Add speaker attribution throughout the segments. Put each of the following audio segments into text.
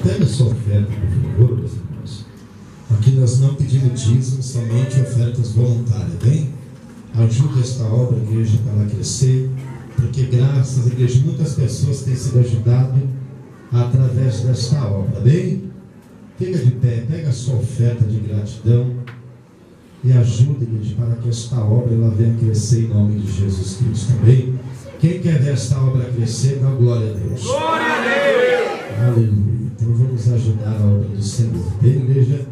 Speaker 1: Pega a sua oferta, por favor, meus irmãos. Aqui nós não pedimos dízimo, somente ofertas voluntárias, bem? Ajude esta obra, igreja, para ela crescer, porque graças à igreja muitas pessoas têm sido ajudadas através desta obra, bem? Fica de pé, pega a sua oferta de gratidão e ajude, igreja, para que esta obra ela venha crescer em nome de Jesus Cristo, bem? Quem quer ver esta obra crescer, dá glória a Deus.
Speaker 2: Glória a Deus!
Speaker 1: Aleluia. Então vamos ajudar a obra do Senhor, bem, igreja?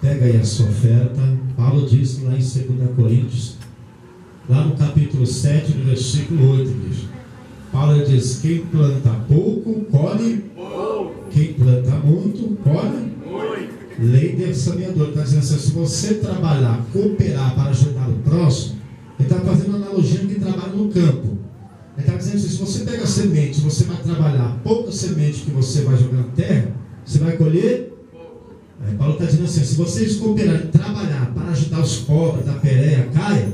Speaker 1: Pega aí a sua oferta. Paulo diz lá em 2 Coríntios, lá no capítulo 7, no versículo 8, igreja. Paulo diz: quem planta pouco, colhe pouco. Quem planta muito, colhe muito. Lei do semeador. Está dizendo assim: se você trabalhar, cooperar para ajudar o próximo, ele está fazendo uma analogia que trabalha no campo. Ele está dizendo assim: se você pega a semente, você vai trabalhar pouca semente que você vai jogar na terra, você vai colher. Paulo está dizendo assim: se vocês cooperarem, trabalhar para ajudar os pobres da Pérea, Caia,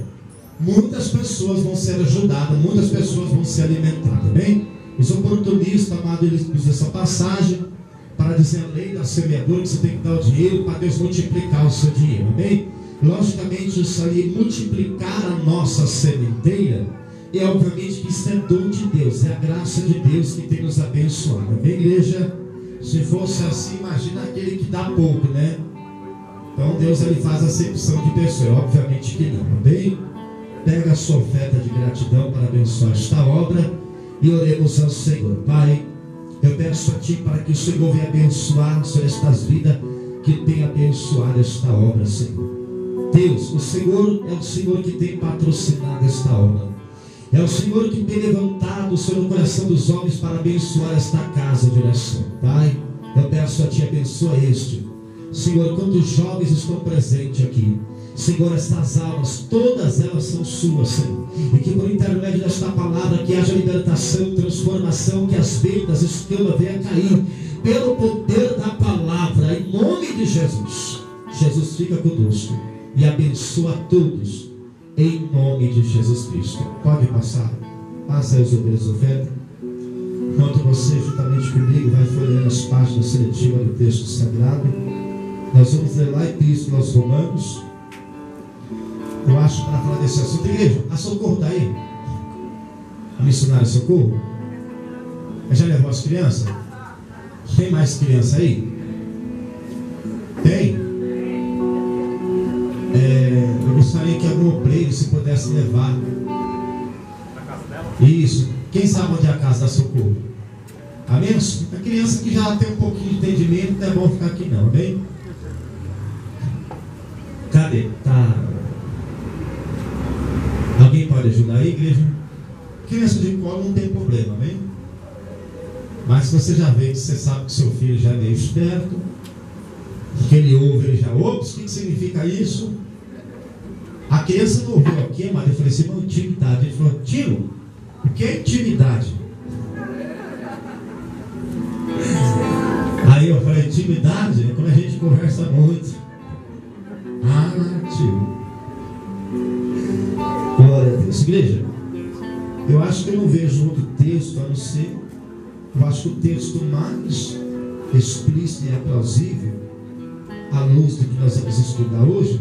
Speaker 1: muitas pessoas vão ser ajudadas, muitas pessoas vão ser alimentadas, bem? Os oportunistas, amado, eles usam essa passagem para dizer a lei da semeadura, que você tem que dar o dinheiro para Deus multiplicar o seu dinheiro, bem? Logicamente, isso aí, multiplicar a nossa sementeira, é obviamente que isso é dom de Deus, é a graça de Deus que tem nos abençoado, bem, igreja? Se fosse assim, imagina aquele que dá pouco, né? Então Deus ele faz acepção de pessoa, obviamente que não, bem? Pega a sua oferta de gratidão para abençoar esta obra e oremos ao Senhor. Pai, eu peço a Ti para que o Senhor venha abençoar sobre estas vidas, que tenha abençoado esta obra, Senhor. Deus, o Senhor é o Senhor que tem patrocinado esta obra. É o Senhor que tem levantado o Senhor no coração dos homens para abençoar esta casa de oração. Pai, eu peço a Ti, abençoa este. Senhor, quantos jovens estão presentes aqui. Senhor, estas almas, todas elas são suas, Senhor. E que por intermédio desta palavra, que haja libertação, transformação, que as vendas, escamas venham cair. Pelo poder da palavra, em nome de Jesus. Jesus, fica conosco e abençoa a todos. Em nome de Jesus Cristo. Pode passar. Passa aí os obreiros oferta. Enquanto você, juntamente comigo, vai folheando as páginas seletivas do texto sagrado, nós vamos ler lá a Epístola aos Romanos. Eu acho, para falar desse assunto, igreja, a Socorro está aí? A missionária Socorro? Já levou as crianças? Tem mais criança aí? Tem? Eu gostaria que algum obreiro se pudesse levar. Isso. Quem sabe onde é a casa da Socorro? Amém? A criança que já tem um pouquinho de entendimento, não é bom ficar aqui não, amém? Cadê? Tá. Alguém pode ajudar aí, igreja? Criança de colo não tem problema, amém? Mas se você já vê que você sabe que seu filho já é meio esperto, que ele ouve, ele já ouve, o que significa isso? A criança não ouviu aqui, mas eu falei assim, uma intimidade. Ele falou: tio, o que é intimidade? Aí eu falei: intimidade é quando a gente conversa muito. Ah, tio. Glória a Deus. Igreja, eu acho que eu não vejo outro texto a não ser, eu acho que o texto mais explícito e é plausível, à luz do que nós vamos estudar hoje,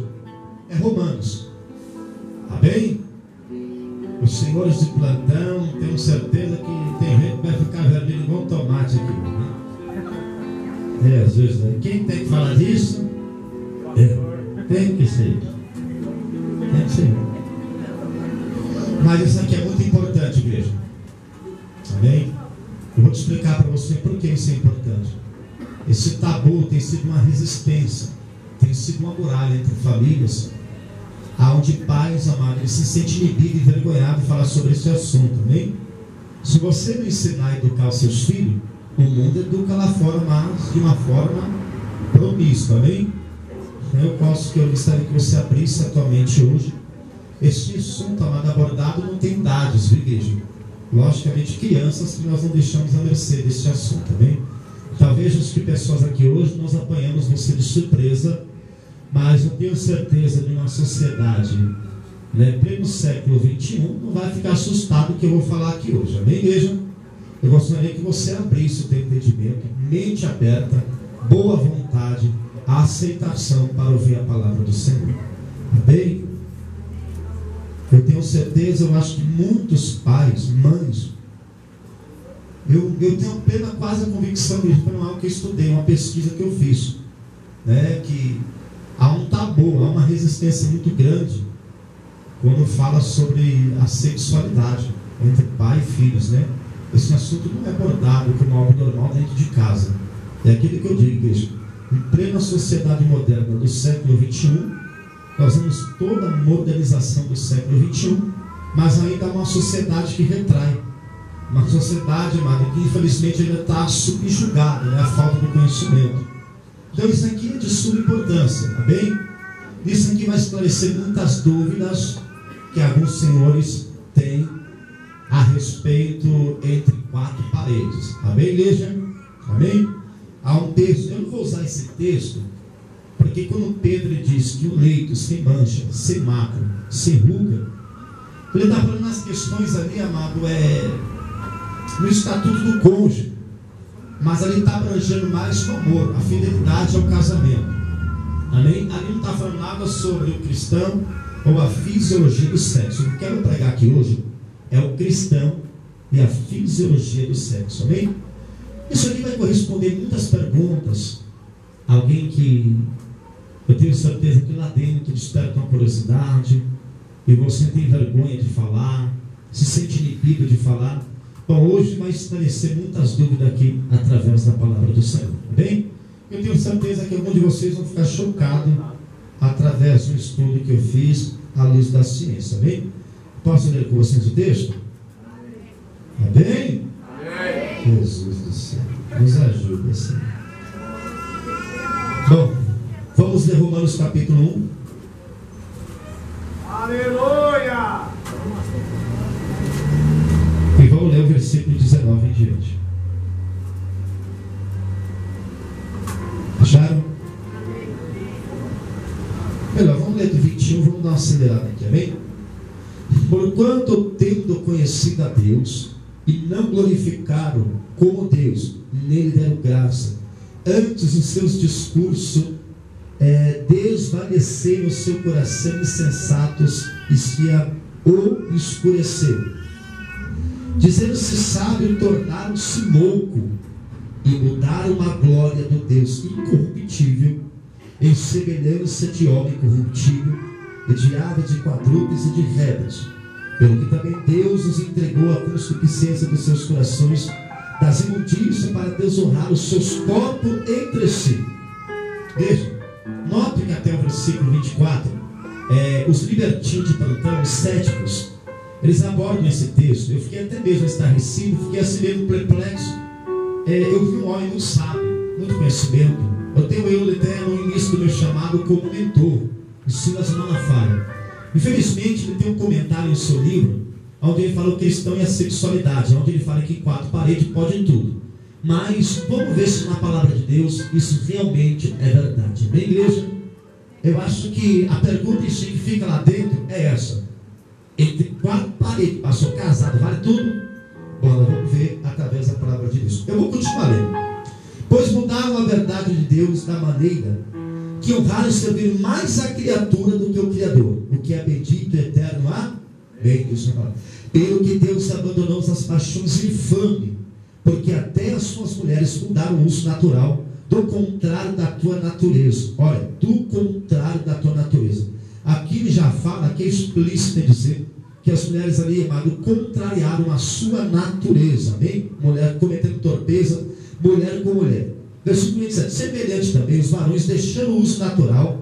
Speaker 1: é Romanos. Amém? Os senhores de plantão, tenho certeza que tem gente que vai ficar vermelho igual um tomate aqui, né? Às vezes, né? Quem tem que falar disso? Tem que ser. Tem que ser. Mas isso aqui é muito importante, igreja. Amém? Eu vou te explicar para você por que isso é importante. Esse tabu tem sido uma resistência, tem sido uma muralha entre famílias, aonde pais, amados, eles se sentem inibidos e envergonhados de falar sobre esse assunto, amém? Se você não ensinar a educar os seus filhos, o mundo educa lá fora, mas de uma forma promíscua, amém? Eu gostaria que você abrisse atualmente hoje. Este assunto, amado, abordado não tem idades, viu, igreja? Logicamente, crianças que nós não deixamos à mercê deste assunto, amém? Talvez as que pessoas aqui hoje nós apanhamos você de surpresa, mas eu tenho certeza de uma sociedade, né, pleno século XXI, não vai ficar assustado com o que eu vou falar aqui hoje, amém, igreja? eu gostaria que você abrisse o teu entendimento, mente aberta, boa vontade, a aceitação para ouvir a palavra do Senhor. Amém? Eu tenho certeza, eu acho que muitos pais, mães, eu tenho plena quase a convicção disso, foi algo que eu estudei, uma pesquisa que eu fiz, né, que há um tabu, há uma resistência muito grande quando fala sobre a sexualidade entre pai e filhos, né? Esse assunto não é abordado como algo normal dentro de casa. É aquilo que eu digo, igreja. Em plena sociedade moderna do século XXI, nós vemos toda a modernização do século XXI, mas ainda há uma sociedade que retrai. Uma sociedade, amada, que infelizmente ainda está subjugada, né? A falta de conhecimento. Então isso aqui é de suma importância, tá bem? Isso aqui vai esclarecer muitas dúvidas que alguns senhores têm a respeito entre quatro paredes. Amém, igreja? Amém? Há um texto, eu não vou usar esse texto, porque quando Pedro diz que o leito sem mancha, sem macro, sem ruga, ele está falando nas questões ali, amado, no estatuto do cônjuge, mas ali está abrangendo mais o amor, a fidelidade ao casamento. Amém? Ali não está falando nada sobre o cristão ou a fisiologia do sexo. O que eu quero pregar aqui hoje é o cristão e a fisiologia do sexo. Amém? Isso aqui vai corresponder muitas perguntas. Alguém que eu tenho certeza que lá dentro desperta uma curiosidade e você tem vergonha de falar, se sente inibido de falar. Bom, hoje vai esclarecer muitas dúvidas aqui através da palavra do Senhor. Bem? Eu tenho certeza que algum de vocês vão ficar chocado através do estudo que eu fiz à luz da ciência. Bem? Posso ler com vocês o texto? Amém? Amém. Jesus do céu, nos ajuda, Senhor. Bom, vamos ler Romanos capítulo 1.
Speaker 2: Aleluia!
Speaker 1: E vamos ler o versículo 19 em diante. Acharam? Melhor, vamos ler do 21, vamos dar uma acelerada aqui, amém? Porquanto, tendo conhecido a Deus, e não glorificaram como Deus, nele deram graça, antes os seus discursos desvaneceram o seu coração insensatos e se o escureceram. Dizendo-se sábio, tornaram-se louco e mudaram a glória do Deus incorruptível, ensemelhando-se de homem corruptível, e de aves, de quadrúpedes e de répteis, pelo que também Deus os entregou à concupiscência dos seus corações, das imundícias, para desonrar os seus corpos entre si. Veja, note que até o versículo 24, os libertinos de plantão, os céticos, eles abordam esse texto. Eu fiquei até mesmo estarrecido, fiquei assim mesmo perplexo. Eu vi um homem muito sábio, muito conhecimento. Eu tenho ele até no início do meu chamado como mentor, o Silas Malafaia. Infelizmente, ele tem um comentário no seu livro, onde ele fala o cristão e a sexualidade, onde ele fala que quatro paredes podem tudo. Mas vamos ver se na palavra de Deus isso realmente é verdade. Bem, igreja, eu acho que a pergunta que fica lá dentro é essa: entre quatro paredes, passou casado, vale tudo? Bom, nós vamos ver através da palavra de Deus. Eu vou continuar lendo. Pois mudaram a verdade de Deus da maneira que honraram e serviram mais a criatura do que o Criador, o que é bendito e eterno. Amém. Pelo que Deus abandonou as paixões infames, porque até as suas mulheres mudaram o uso natural, do contrário da tua natureza. Olha, do contrário da tua natureza. Aqui ele já fala, aqui é explícito em dizer que as mulheres ali, amado, contrariaram a sua natureza. Amém? Mulher cometendo torpeza, mulher com mulher. Versículo 27, semelhante também, os varões deixando o uso natural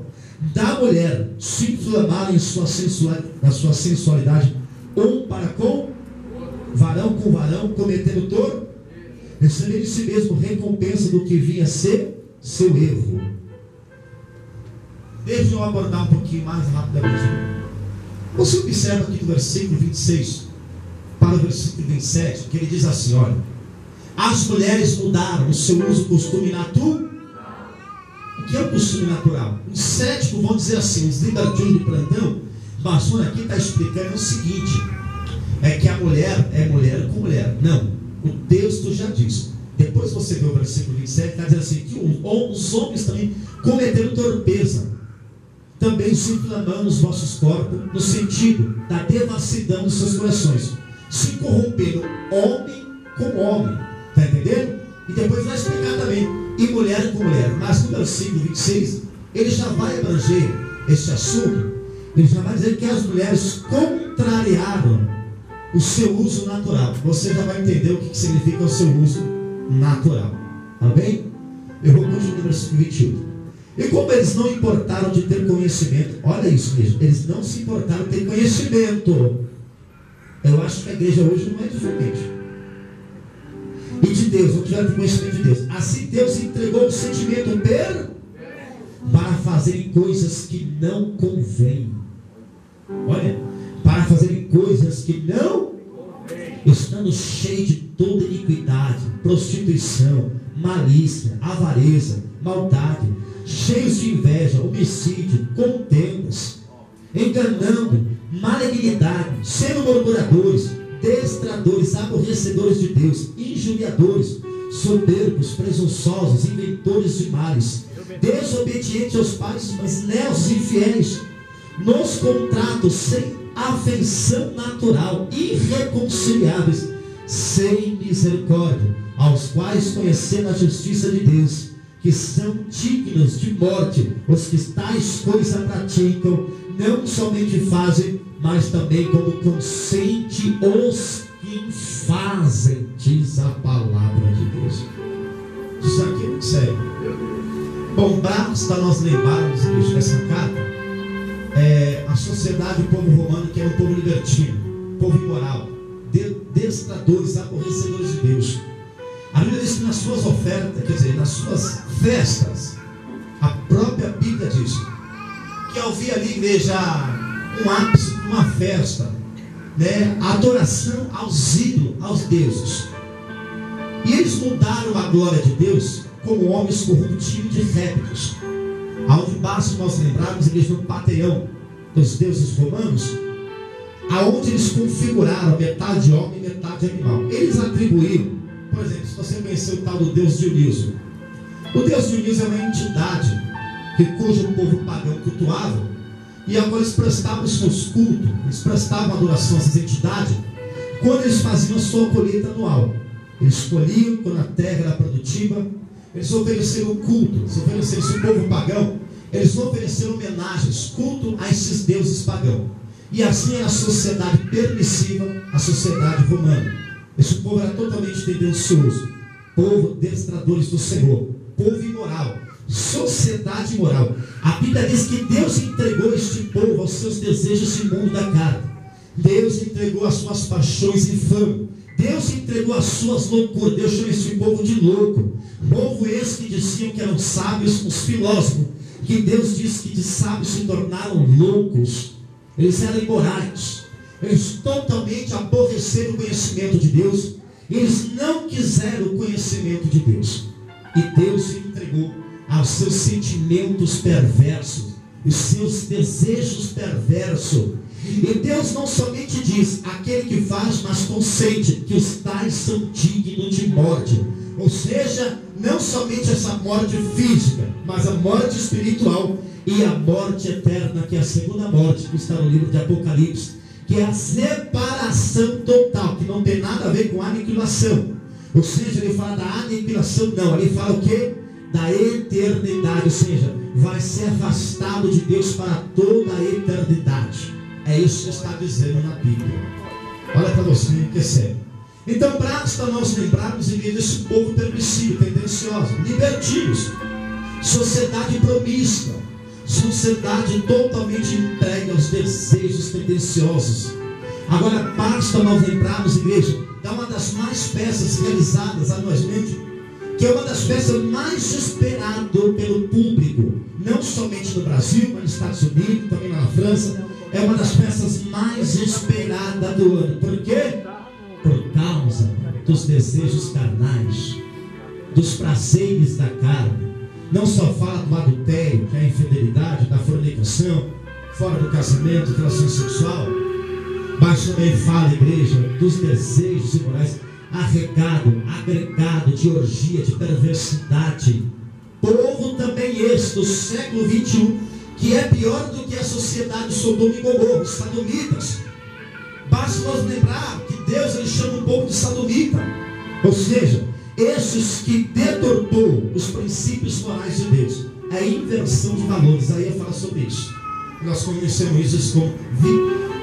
Speaker 1: da mulher, se inflamarem na sua sensualidade, um para com varão, cometendo torpeza, recebendo em si mesmo recompensa do que vinha a ser seu erro. Deixa eu abordar um pouquinho mais rapidamente. Você observa aqui do versículo 26 para o versículo 27, que ele diz assim: olha, as mulheres mudaram o seu uso, costume natural. O que é o costume natural? Os céticos vão dizer assim, os libertinos de plantão, mas aqui está explicando o seguinte: é que a mulher é mulher com mulher. Não, O texto já diz. Depois você vê o versículo 27, está dizendo assim, que os homens também cometeram torpeza, também se inflamando os vossos corpos, no sentido da devassidão dos seus corações, se corromperam homem com homem, está entendendo? E depois vai explicar também, e mulher com mulher. Mas no versículo 26, ele já vai abranger esse assunto, ele já vai dizer que as mulheres contrariaram o seu uso natural. Você já vai entender o que significa o seu uso natural. Amém? Eu vou continuar no versículo 28. E como eles não importaram de ter conhecimento, olha isso mesmo, eles não se importaram de ter conhecimento. Eu acho que a igreja hoje não é diferente. E de Deus, não tiveram conhecimento de Deus. Assim Deus entregou o sentimento para fazerem coisas que não convêm. Olha, para fazerem coisas que não, estando cheios de toda iniquidade, prostituição, malícia, avareza, maldade, cheios de inveja, homicídio, contendas, enganando, malignidade, sendo murmuradores, destradores, aborrecedores de Deus, injuriadores, soberbos, presunçosos, inventores de males, desobedientes aos pais, mas nécios e infiéis, nos contratos, sem afeição natural, irreconciliáveis, sem misericórdia, aos quais conhecendo a justiça de Deus, que são dignos de morte, os que tais coisas praticam, não somente fazem, mas também como consente os que fazem, diz a palavra de Deus. Isso aqui é muito sério. Bom, basta nós lembrarmos que nessa carta, a sociedade, o povo romano, que era um povo libertino, povo imoral, destradores, aborrecedores de Deus. A Bíblia diz que nas suas ofertas, quer dizer, nas suas festas, a própria Bíblia diz que havia ali, igreja, um ápice, uma festa, né, adoração aos ídolos, aos deuses. E eles mudaram a glória de Deus como homens corruptíveis de répteis. Aonde basta nós lembrarmos, igreja, no panteão dos deuses romanos, aonde eles configuraram metade homem e metade animal. Eles atribuíram, por exemplo, se você conheceu o tal do Deus Dionísio. O Deus Dionísio é uma entidade cujo povo pagão cultuava, e agora eles prestavam os seus cultos, eles prestavam adoração a essas entidades quando eles faziam a sua colheita anual. Eles colhiam quando a terra era produtiva, eles ofereceram culto, eles ofereceram esse povo pagão, eles ofereceram homenagens, culto a esses deuses pagãos. E assim era a sociedade permissiva, a sociedade romana. Esse povo era totalmente tendencioso, povo destradores do Senhor, povo imoral, sociedade imoral. A Bíblia diz que Deus entregou este povo aos seus desejos imundos da carne. Deus entregou as suas paixões infames. Deus entregou as suas loucuras. Deus chama este povo de louco. Povo esse que diziam que eram sábios, os filósofos, que Deus disse que de sábios se tornaram loucos. Eles eram imorais. Eles totalmente aborreceram o conhecimento de Deus. Eles não quiseram o conhecimento de Deus. E Deus se entregou aos seus sentimentos perversos, os seus desejos perversos. E Deus não somente diz, aquele que faz, mas consente, que os tais são dignos de morte. Ou seja, não somente essa morte física, mas a morte espiritual e a morte eterna, que é a segunda morte, que está no livro de Apocalipse, que é a separação total, que não tem nada a ver com aniquilação. Ou seja, ele fala da aniquilação, não, ele fala o quê? Da eternidade, ou seja, vai ser afastado de Deus para toda a eternidade. É isso que está dizendo na Bíblia. Olha para você, que é sério. Então, basta nós lembrarmos desse povo permissivo, tendencioso, libertinos, sociedade promíscua, sociedade totalmente entregue aos desejos tendenciosos. Agora, basta nós lembrarmos, igreja, da uma das mais peças realizadas anualmente, que é uma das peças mais esperadas pelo público, não somente no Brasil, mas nos Estados Unidos, também lá na França. É uma das peças mais esperadas do ano. Por quê? Por causa dos desejos carnais, dos prazeres da carne. Não só fala do adultério, que é a infidelidade, da fornicação, fora do casamento, relação sexual, mas também fala, igreja, dos desejos imorais. arregado, agregado de orgia, de perversidade. Povo também esse do século 21, que é pior do que a sociedade de Sodoma e Gomorra, os sodomitas. Basta nós lembrar que Deus ele chama um povo de sodomita, ou seja, esses que deturpou os princípios morais de Deus, a inversão de valores. Aí eu falo sobre isso. Nós conhecemos isso como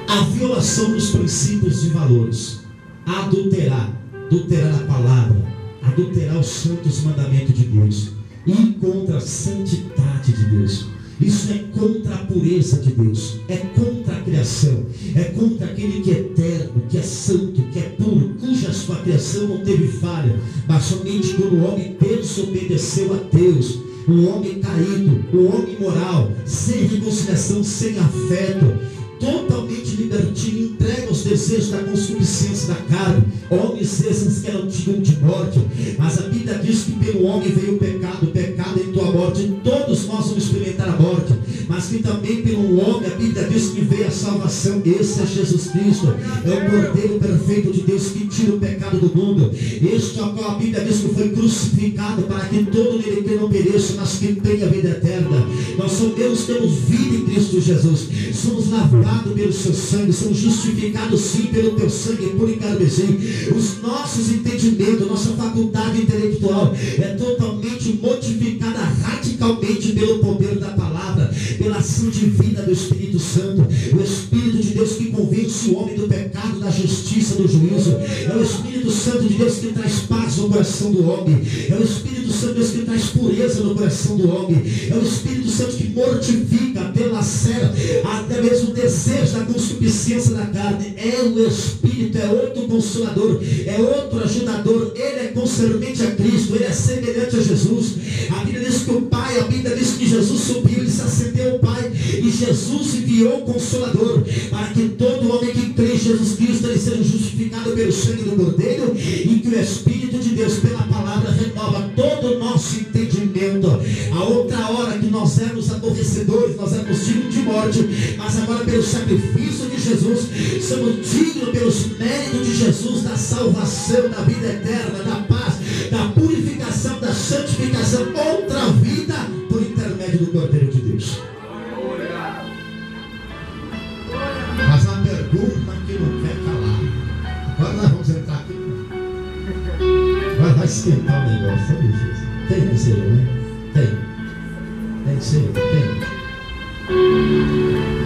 Speaker 1: a violação dos princípios de valores, adulterar a palavra, adulterar os santos mandamentos de Deus, ir contra a santidade de Deus. Isso é contra a pureza de Deus, é contra a criação, é contra aquele que é eterno, que é santo, que é puro, cuja sua criação não teve falha, mas somente quando o homem desobedeceu a Deus, o homem caído, o homem imoral, sem reconciliação, sem afeto, totalmente libertino, entregue aos desejos da concupiscência da carne, homens esses que eram dignos de morte. Mas a Bíblia diz que pelo homem veio o pecado entrou a morte, todos nós vamos experimentar a morte, mas que também pelo homem, a Bíblia diz que veio a salvação. Esse é Jesus Cristo, é o Cordeiro perfeito de Deus que tira o pecado do mundo. Este é o qual a Bíblia diz que foi crucificado para que todo nele que não pereça, mas que tenha vida eterna. Nós temos vida em Cristo Jesus, somos lavados pelo seu sangue, somos justificados sim pelo teu sangue puro e carmesim. Os nossos entendimentos, nossa faculdade intelectual é totalmente modificada radicalmente pelo poder da palavra, pela ação divina do Espírito Santo. O Espírito de Deus que convence o homem do pecado, da justiça, do juízo. É o Espírito Santo de Deus que traz paz no coração do homem. É o Espírito Santo de Deus que traz pureza no coração do homem. É o Espírito Santo que mortifica, delacera até mesmo o desejo da concupiscência da carne. É o Espírito, é outro consolador, é outro ajudador. Ele é concernente a Cristo, ele é semelhante a Jesus. A Bíblia diz que o Pai, a Bíblia diz que Jesus subiu, ele se acendeu ao Pai, e Jesus enviou o Consolador, para que todo homem que crê em Jesus Cristo ele seja justificado pelo sangue do Cordeiro, e que o Espírito de Deus pela palavra renova todo o nosso entendimento. A outra hora que nós éramos aborrecedores, nós éramos dignos de morte, mas agora pelo sacrifício de Jesus somos dignos, pelos méritos de Jesus, da salvação, da vida eterna, da paz, da purificação, da santificação, outra vida por intermédio do Cordeiro de Deus. Mas a pergunta que não quer calar, agora nós vamos entrar aqui, agora vai esquentar o negócio, sabe isso? Tem que ser, né? Tem que ser, tem.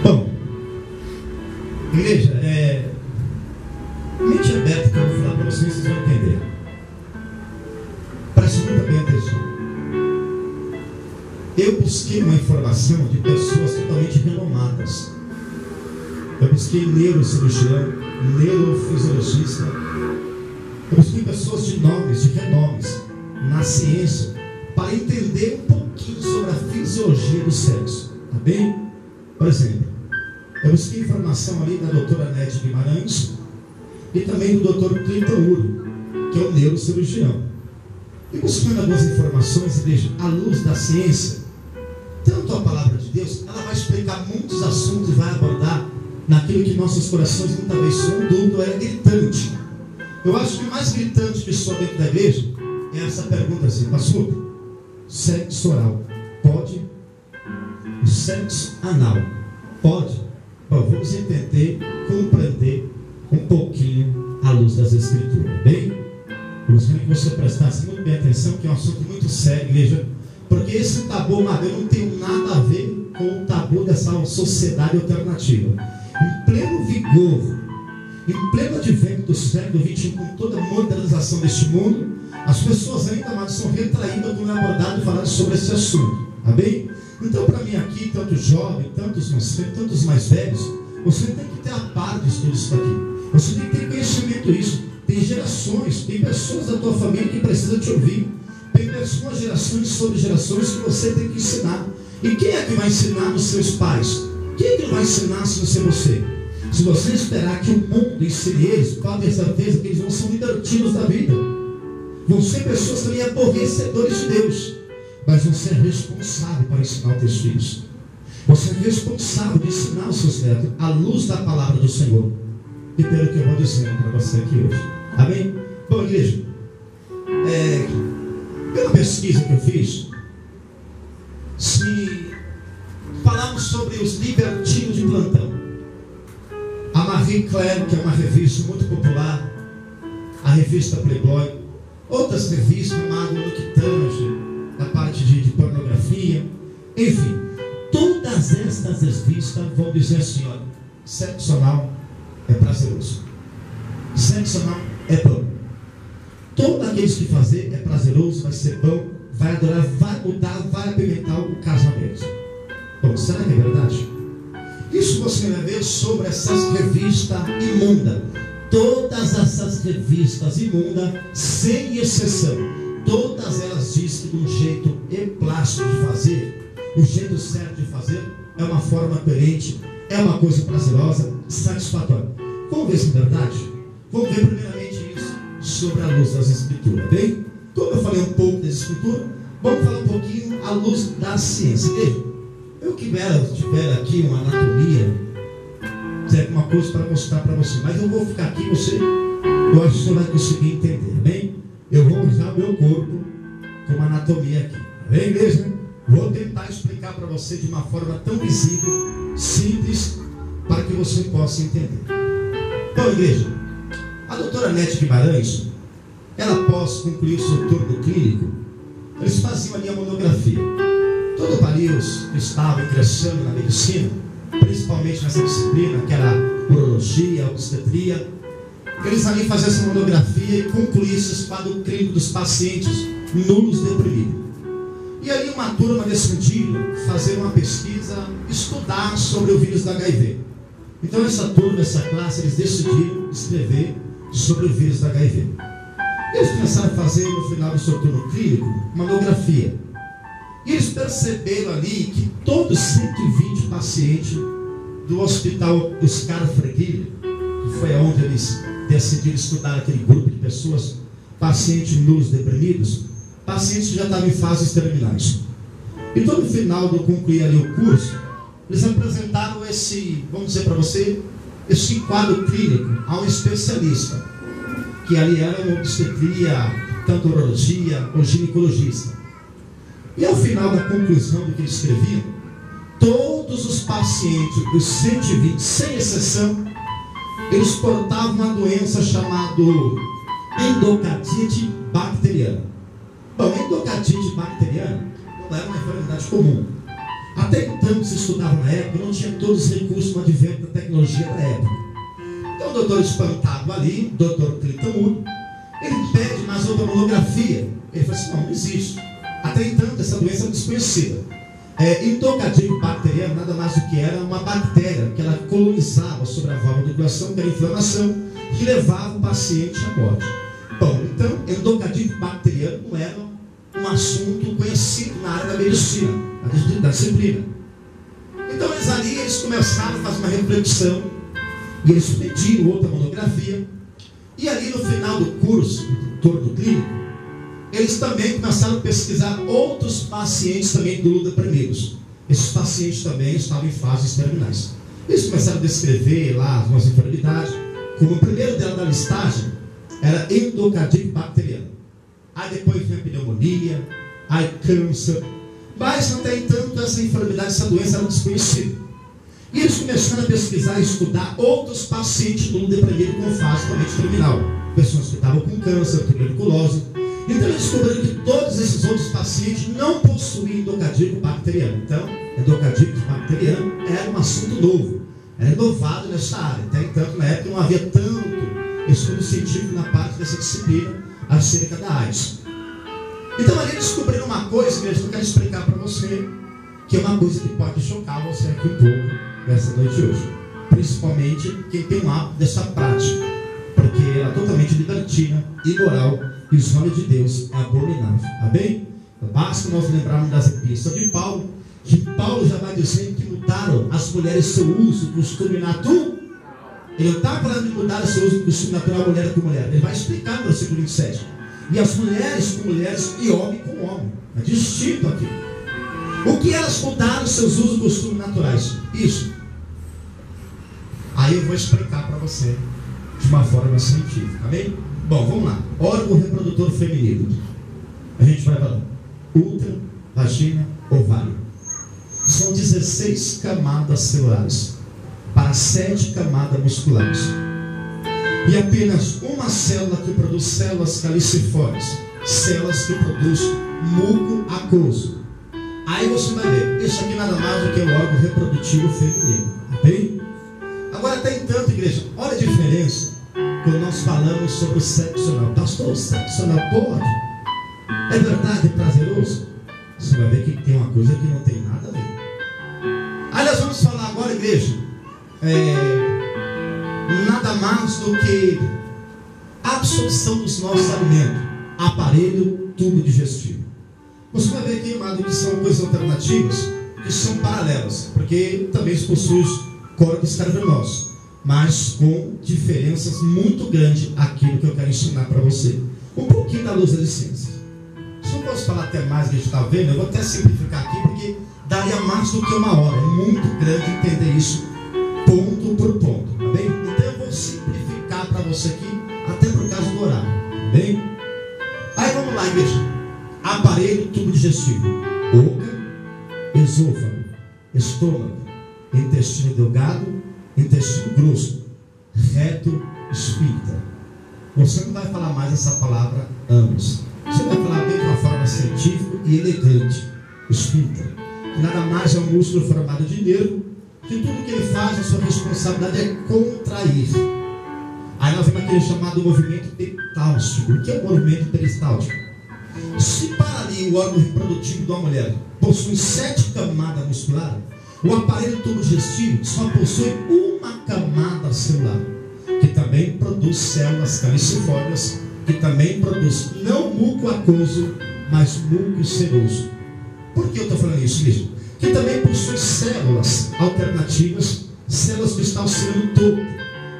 Speaker 1: Bom, igreja, mente aberta que eu vou falar para vocês, vocês vão entender. Preste muito bem atenção. Eu busquei uma informação de pessoas totalmente renomadas. Eu busquei neurocirurgião, neurofisiologista. Eu busquei pessoas de nomes, de renomes na ciência, para entender um pouquinho sobre a fisiologia do sexo. Tá bem? Por exemplo, eu busquei informação ali da doutora Nete Guimarães e também do doutor Clinton Uro, que é o neurocirurgião. E buscando algumas informações, igreja, à luz da ciência, tanto a palavra de Deus, ela vai explicar muitos assuntos e vai abordar naquilo que nossos corações muitas vezes são dúvida, é gritante. Eu acho que o mais gritante que soa dentro da igreja é essa pergunta assim: pastor, sexo oral pode? O sexo anal pode? Bom, vamos entender, compreender um pouquinho à luz das Escrituras, bem? Eu gostaria que você prestasse muito bem atenção, que é um assunto muito sério, igreja, porque esse tabu, eu não tenho nada a ver com o tabu dessa sociedade alternativa. Em pleno vigor, em pleno advento do século XXI, com toda a modernização deste mundo, as pessoas ainda mais são retraídas quando é abordado falando sobre esse assunto, tá bem? Então, para mim aqui, tanto jovem, tantos mais velhos, você tem que ter a par de tudo isso daqui. Você tem que ter conhecimento disso. Tem gerações, tem pessoas da tua família que precisam te ouvir. Tem pessoas, gerações sobre gerações que você tem que ensinar. E quem é que vai ensinar os seus pais? Quem é que vai ensinar se não ser você? Se você esperar que o mundo ensine eles, pode ter certeza que eles vão ser libertinos da vida. Vão ser pessoas também aborrecedores de Deus. Mas você é responsável para ensinar os teus filhos. Você é responsável de ensinar os seus netos à luz da palavra do Senhor. E pelo que eu vou dizendo para você aqui hoje. Amém? Bom, igreja, pela pesquisa que eu fiz, se falamos sobre os libertinos de plantão, a Marie Claire, que é uma revista muito popular, a revista Playboy, outras revistas, no que tange, na parte de pornografia, enfim, todas estas revistas vão dizer assim: olha, sexo anal é prazeroso, sexo anal é bom, todos aqueles que fazer é prazeroso, vai ser bom, vai adorar, vai mudar, vai apimentar o casamento. Bom, será que é verdade? Isso você vai ver sobre essas revistas imundas. Todas essas revistas imundas, sem exceção, todas elas dizem que de um jeito plástico de fazer, o jeito certo de fazer, é uma forma coerente, é uma coisa prazerosa, satisfatória. Vamos ver se é verdade? Vamos ver primeiramente isso sobre a luz das Escrituras, bem? Como eu falei um pouco das Escrituras, vamos falar um pouquinho à luz da ciência. Eu tiver aqui uma anatomia, dizer uma coisa para mostrar para você, mas eu vou ficar aqui, eu acho que você vai conseguir entender, bem? Eu vou usar o meu corpo como anatomia aqui, bem, igreja? Vou tentar explicar para você de uma forma tão visível, simples, para que você possa entender. Bom, igreja, a doutora Nete Guimarães, ela após concluir o seu turno clínico, eles faziam ali a monografia. Todo o país que estava ingressando na medicina, principalmente nessa disciplina, que era urologia, obstetria, eles ali faziam essa monografia e concluíam esse quadro clínico dos pacientes nulos deprimidos. E ali uma turma decidiu fazer uma pesquisa, estudar sobre o vírus da HIV. Então essa turma, essa classe, eles decidiram escrever sobre o vírus da HIV. Eles começaram a fazer no final do seu turno clínico uma monografia. E eles perceberam ali que todos 120 pacientes do hospital Oscar Freire, que foi onde eles decidiram estudar aquele grupo de pessoas, pacientes nulos deprimidos, pacientes que já estavam em fases terminais. Então no final de concluir ali o curso, eles apresentaram esse, vamos dizer para você, esse quadro clínico a um especialista, que ali era uma obstetria, tanto urologia ou ginecologista. E ao final da conclusão do que eles escreviam, todos os pacientes, os 120, sem exceção, eles portavam uma doença chamada endocardite bacteriana. Bom, endocardite bacteriana não era uma enfermidade comum. Até então que se estudava na época, não tinha todos os recursos no advento da tecnologia da época. Então o doutor espantado ali, o doutor Cliton, ele pede mais outra monografia. Ele fala assim: não existe. Até então essa doença é desconhecida. Endocardite bacteriana nada mais do que era uma bactéria que ela colonizava sobre a válvula do coração, que era inflamação, que levava o paciente à morte. Bom, então endocardite bacteriana não era um assunto conhecido na área da medicina, da disciplina. Então eles começaram a fazer uma reflexão e eles pediram outra monografia. E ali no final do curso, do turno clínico, eles também começaram a pesquisar outros pacientes também deprimidos. Esses pacientes também estavam em fases terminais. Eles começaram a descrever lá as nossas enfermidades, como o primeiro dela da listagem era endocardite bacteriana. Aí depois vem a pneumonia, aí câncer. Mas até então essa enfermidade, essa doença era desconhecida. E eles começaram a pesquisar e estudar outros pacientes deprimidos com fase totalmente terminal. Pessoas que estavam com câncer, tuberculose. Então eles descobriram que todos esses outros pacientes não possuíam endocardite bacteriana. Então, endocardite bacteriana era um assunto novo, era inovado nessa área. Até então, na época, não havia tanto estudo científico na parte dessa disciplina acerca da AIDS. Então ali eles descobriram uma coisa que eu quero explicar para você, que é uma coisa que pode chocar você aqui um pouco nessa noite hoje. Principalmente quem tem um hábito dessa prática, porque ela é totalmente libertina, imoral, e os olhos de Deus é abominável. Amém? Basta nós lembrarmos das epístolas de Paulo, que Paulo já vai dizendo que mudaram as mulheres seu uso, costume natural. Ele não está falando de mudar o seu uso, costume natural, mulher com mulher. Ele vai explicar no versículo 27. E as mulheres com mulheres e homem com homem. É distinto aqui. O que elas mudaram seus usos e costumes naturais? Isso. Aí eu vou explicar para você de uma forma científica. Amém? Bom, vamos lá. Órgão reprodutor feminino. A gente vai falar útero, vagina, ovário. São 16 camadas celulares para 7 camadas musculares. E apenas uma célula que produz células calicifórias, células que produz muco aquoso. Aí você vai ver, isso aqui nada mais do que o órgão reprodutivo feminino. Ok? Agora, até entanto, igreja, olha a diferença quando nós falamos sobre o sexo anal. Pastor, o sexo anal pode? É verdade, prazeroso? Você vai ver que tem uma coisa que não tem nada a ver. Aí nós vamos falar agora, igreja, nada mais do que a absorção dos nossos alimentos, aparelho tubo digestivo. Você vai ver aqui, amado, que são coisas alternativas, que são paralelas, porque também possui córtex cavernoso, mas com diferenças muito grandes aquilo que eu quero ensinar para você. Um pouquinho da luz das ciências. Se eu posso falar até mais do que a gente está vendo, eu vou até simplificar aqui, porque daria mais do que uma hora. É muito grande entender isso, ponto por ponto, tá bem? Então eu vou simplificar para você aqui, até por causa do horário, tá bem? Aí vamos lá, igreja. Aparelho tubo digestivo: boca, esôfago, estômago, intestino delgado, intestino grosso, reto, esfíncter. Você não vai falar mais essa palavra ânus. Você vai falar bem de uma forma científica e elegante. Esfíncter, que nada mais é um músculo formado de nervo, que tudo que ele faz, a sua responsabilidade é contrair. Aí nós vemos aquele chamado movimento peristáltico. O que é o movimento peristáltico? Se para ali o órgão reprodutivo de uma mulher possui 7 camadas musculares, o aparelho tubo digestivo só possui uma camada celular, que também produz células calicifórias, que também produz não muco aquoso, mas muco seroso. Por que eu estou falando isso, mesmo? Que também possui células alternativas, células que estão auxiliando todo.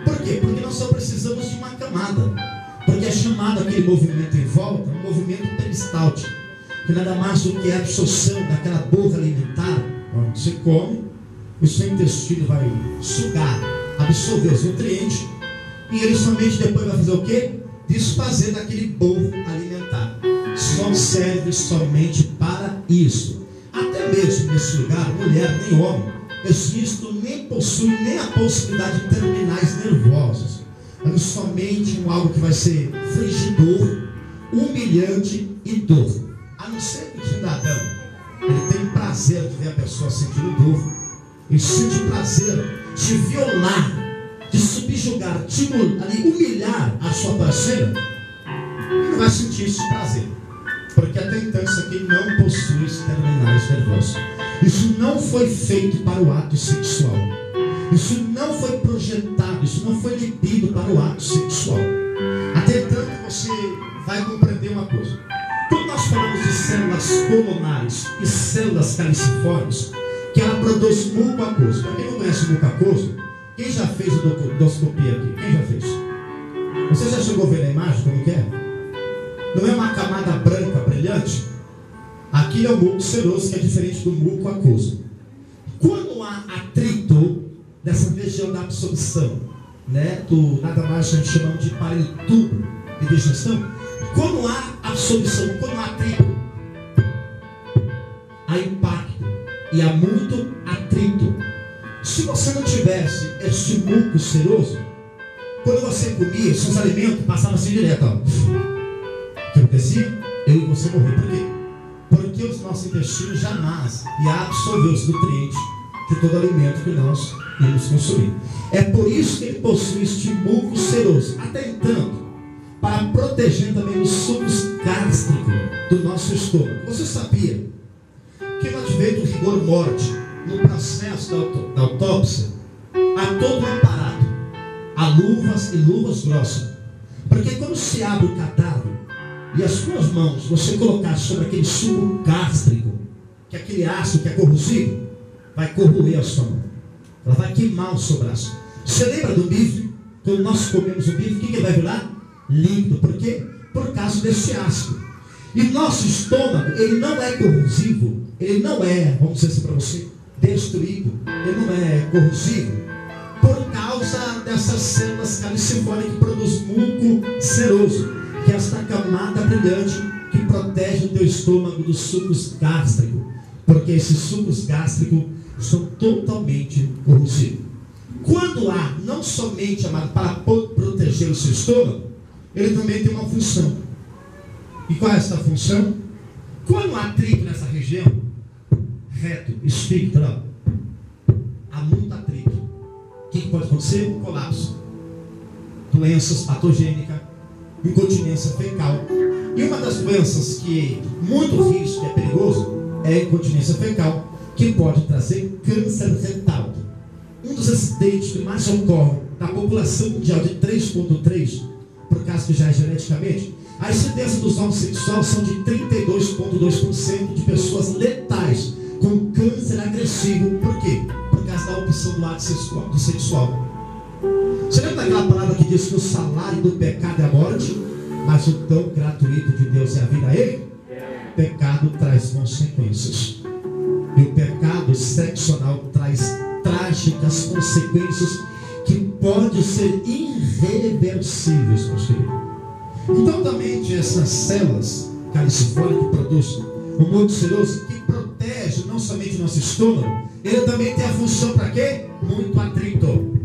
Speaker 1: Por quê? Porque nós só precisamos de uma camada. Porque é chamado aquele movimento em volta um movimento peristáltico, que nada mais do que a absorção daquela borra alimentar. Quando você come, o seu intestino vai sugar, absorver os nutrientes, e ele somente depois vai fazer o quê? Desfazer daquele borro alimentar. Só serve somente para isso. Até mesmo nesse lugar, mulher nem homem, existo nem possui nem a possibilidade de terminais nervosos. Mas somente algo que vai ser frigidor, humilhante e dor. A não ser que o cidadão ele tem prazer de ver a pessoa sentindo dor, ele sente prazer de violar, de subjugar, de ali, humilhar a sua parceira, ele não vai sentir esse prazer, porque até então isso aqui não possui os terminais nervosos. Isso não foi feito para o ato sexual. Isso não foi projetado, isso não foi libido para o ato sexual. Até tanto você vai compreender uma coisa. Quando nós falamos de células coronárias e células calicifórias, que ela produz muco aquoso. Para quem não conhece o muco aquoso, quem já fez endoscopia aqui? Quem já fez? Você já chegou a ver na imagem como que é? Não é uma camada branca brilhante? Aqui é o muco seroso, que é diferente do muco aquoso. Quando há atrito dessa região da absorção, né, nada mais a gente chama de aparelho tubo de digestão, quando há absorção, quando há atrito, há impacto e há muito atrito. Se você não tivesse este muco seroso, quando você comia, seus alimentos passavam assim direto, ó. O que acontecia? Eu e você morrer. Por quê? Porque os nossos intestinos jamais iam absorver os nutrientes de todo alimento que nós íamos consumir. É por isso que ele possui este muco seroso. Até então, para proteger também os sucos gástricos do nosso estômago. Você sabia que no advento do rigor morte, no processo da autópsia, há todo um aparato, há luvas e luvas grossas, porque quando se abre o cadáver e as suas mãos você colocar sobre aquele suco gástrico, que é aquele ácido que é corrosivo, vai corroer a sua mão, ela vai queimar o seu braço. Você lembra do bife? Quando nós comemos o bife, o que vai virar? Líquido. Por quê? Por causa desse ácido. E nosso estômago, ele não é corrosivo, ele não é, vamos dizer assim para você, destruído, ele não é corrosivo, por causa dessas células calicifórias que produzem muco seroso, que é esta camada brilhante que protege o teu estômago dos sucos gástricos, porque esses sucos gástricos são totalmente corrosivos. Quando há, não somente, amado, para proteger o seu estômago, ele também tem uma função. E qual é essa função? Quando há atrito nessa região, reto, esfíncter, há muito atrito, o que pode acontecer? Um colapso, doenças patogênicas, incontinência fecal. E uma das doenças que muito risco, é perigoso, é a incontinência fecal, que pode trazer câncer retal. Um dos acidentes que mais ocorre na população mundial de 3,3, por causa que já é geneticamente, a incidência dos homossexuais são de 32,2% de pessoas letais com câncer agressivo. Por quê? Por causa da opção do ato sexual. Você lembra daquela palavra que diz que o salário do pecado é a morte, mas o dom gratuito de Deus é a vida a ele? O pecado traz consequências. E o pecado sexual traz trágicas consequências que podem ser irreversíveis, meus queridos. Então também tem essas células calicifólicas que produzem um modo seroso que protege não somente o nosso estômago, ele também tem a função para quê? Muito atrito.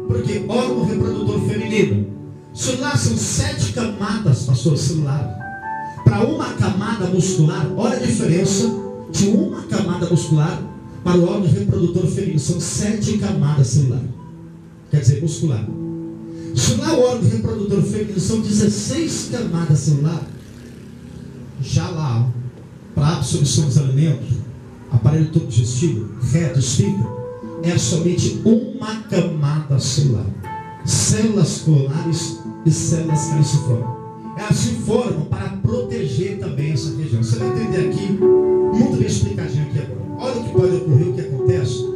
Speaker 1: Porque órgão reprodutor feminino, celular são 7 camadas, pastor, celular. Para uma camada muscular, olha a diferença de uma camada muscular para o órgão reprodutor feminino. São 7 camadas celular, quer dizer muscular. Celular, o órgão reprodutor feminino, são 16 camadas celular. Já lá, para a absorção dos alimentos, aparelho tubo digestivo, reto, esfíncter, é somente uma camada celular. Células coronárias e células caliciformes. Elas se formam para proteger também essa região. Você vai entender aqui, muito bem explicadinho aqui agora. Olha o que pode ocorrer, o que acontece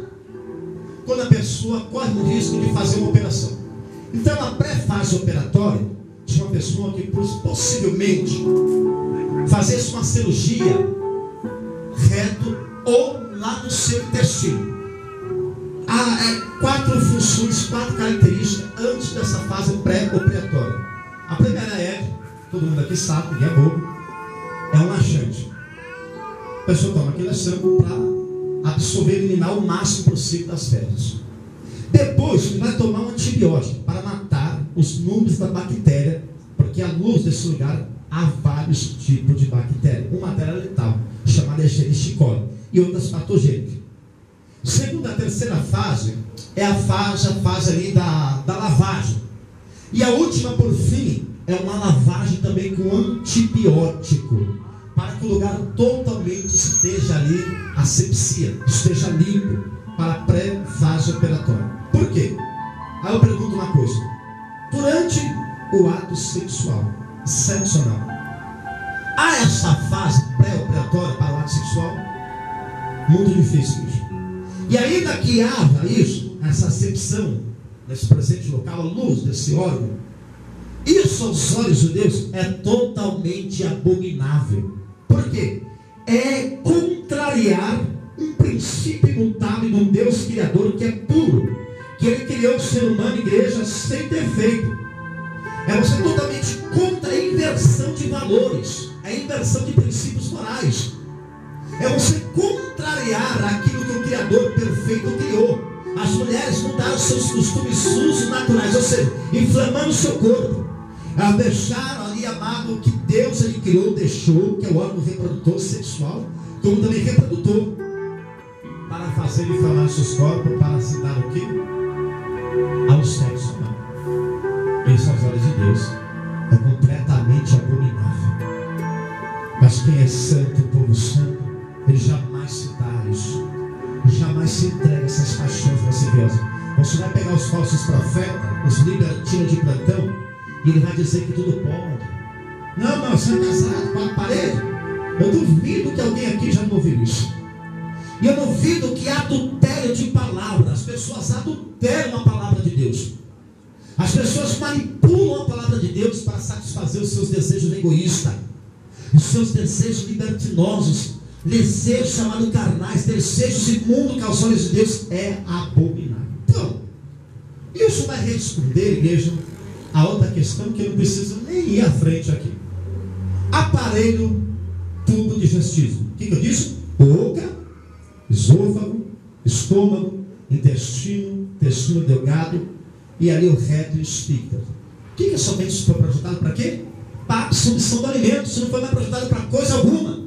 Speaker 1: quando a pessoa corre o risco de fazer uma operação. Então, a pré-fase operatória de uma pessoa que possivelmente fazesse uma cirurgia reto ou lá no seu intestino. Há 4 funções, 4 características antes dessa fase pré-operatória. A primeira é, todo mundo aqui sabe, ninguém é bobo, é um laxante. A pessoa toma aquele laxante para absorver e eliminar o máximo possível das fezes. Depois, ele vai tomar um antibiótico para matar os núcleos da bactéria, porque à luz desse lugar há vários tipos de bactéria. Uma matéria letal, chamada Escherichia coli, e outras patogênicas. Segunda, a terceira fase é a fase ali da lavagem. E a última, por fim, é uma lavagem também com antibiótico, para que o lugar totalmente esteja ali, asepsia, esteja limpo para a pré-fase operatória. Por quê? Aí eu pergunto uma coisa: durante o ato sexual, sexo anal, há essa fase pré-operatória para o ato sexual? Muito difícil isso. E ainda que haja isso, essa acepção nesse presente local, a luz desse órgão, isso aos olhos de Deus é totalmente abominável. Por quê? É contrariar um princípio imutável de um Deus criador que é puro, que ele criou o ser humano e igreja sem defeito. É você totalmente contra a inversão de valores, a inversão de princípios morais. É você contrariar aquilo que o Criador perfeito criou. As mulheres mudaram seus costumes sujos naturais, ou seja, inflamando o seu corpo. Elas deixaram ali, amado, que Deus ele criou, deixou, que é o órgão reprodutor sexual, como também reprodutor, para fazer inflamar seus corpos, para se dar o quê? Ao sexo. Isso aos olhos de Deus é completamente abominável. Mas quem é santo, o povo santo, ele jamais se dá isso, jamais se entrega a essas paixões lasciviosas. Você vai pegar os falsos profetas, os libertinos de plantão, e ele vai dizer que tudo pode. Não, você é casado com a parede. Eu duvido que alguém aqui já não ouviu isso. E eu duvido que adultério de palavras, as pessoas adulteram a palavra de Deus. As pessoas manipulam a palavra de Deus para satisfazer os seus desejos egoístas, os seus desejos libertinosos, desejos chamados carnais, desejos imundos que aos olhos de Deus é abominável. Então, isso vai responder, igreja, A outra questão que eu não preciso nem ir à frente aqui. Aparelho tubo digestivo. O que eu disse? Boca, esôfago, estômago, intestino delgado e ali o reto e o esfíncter. O que somente isso foi projetado para quê? Para a absorção do alimento. Isso não foi mais projetado para coisa alguma.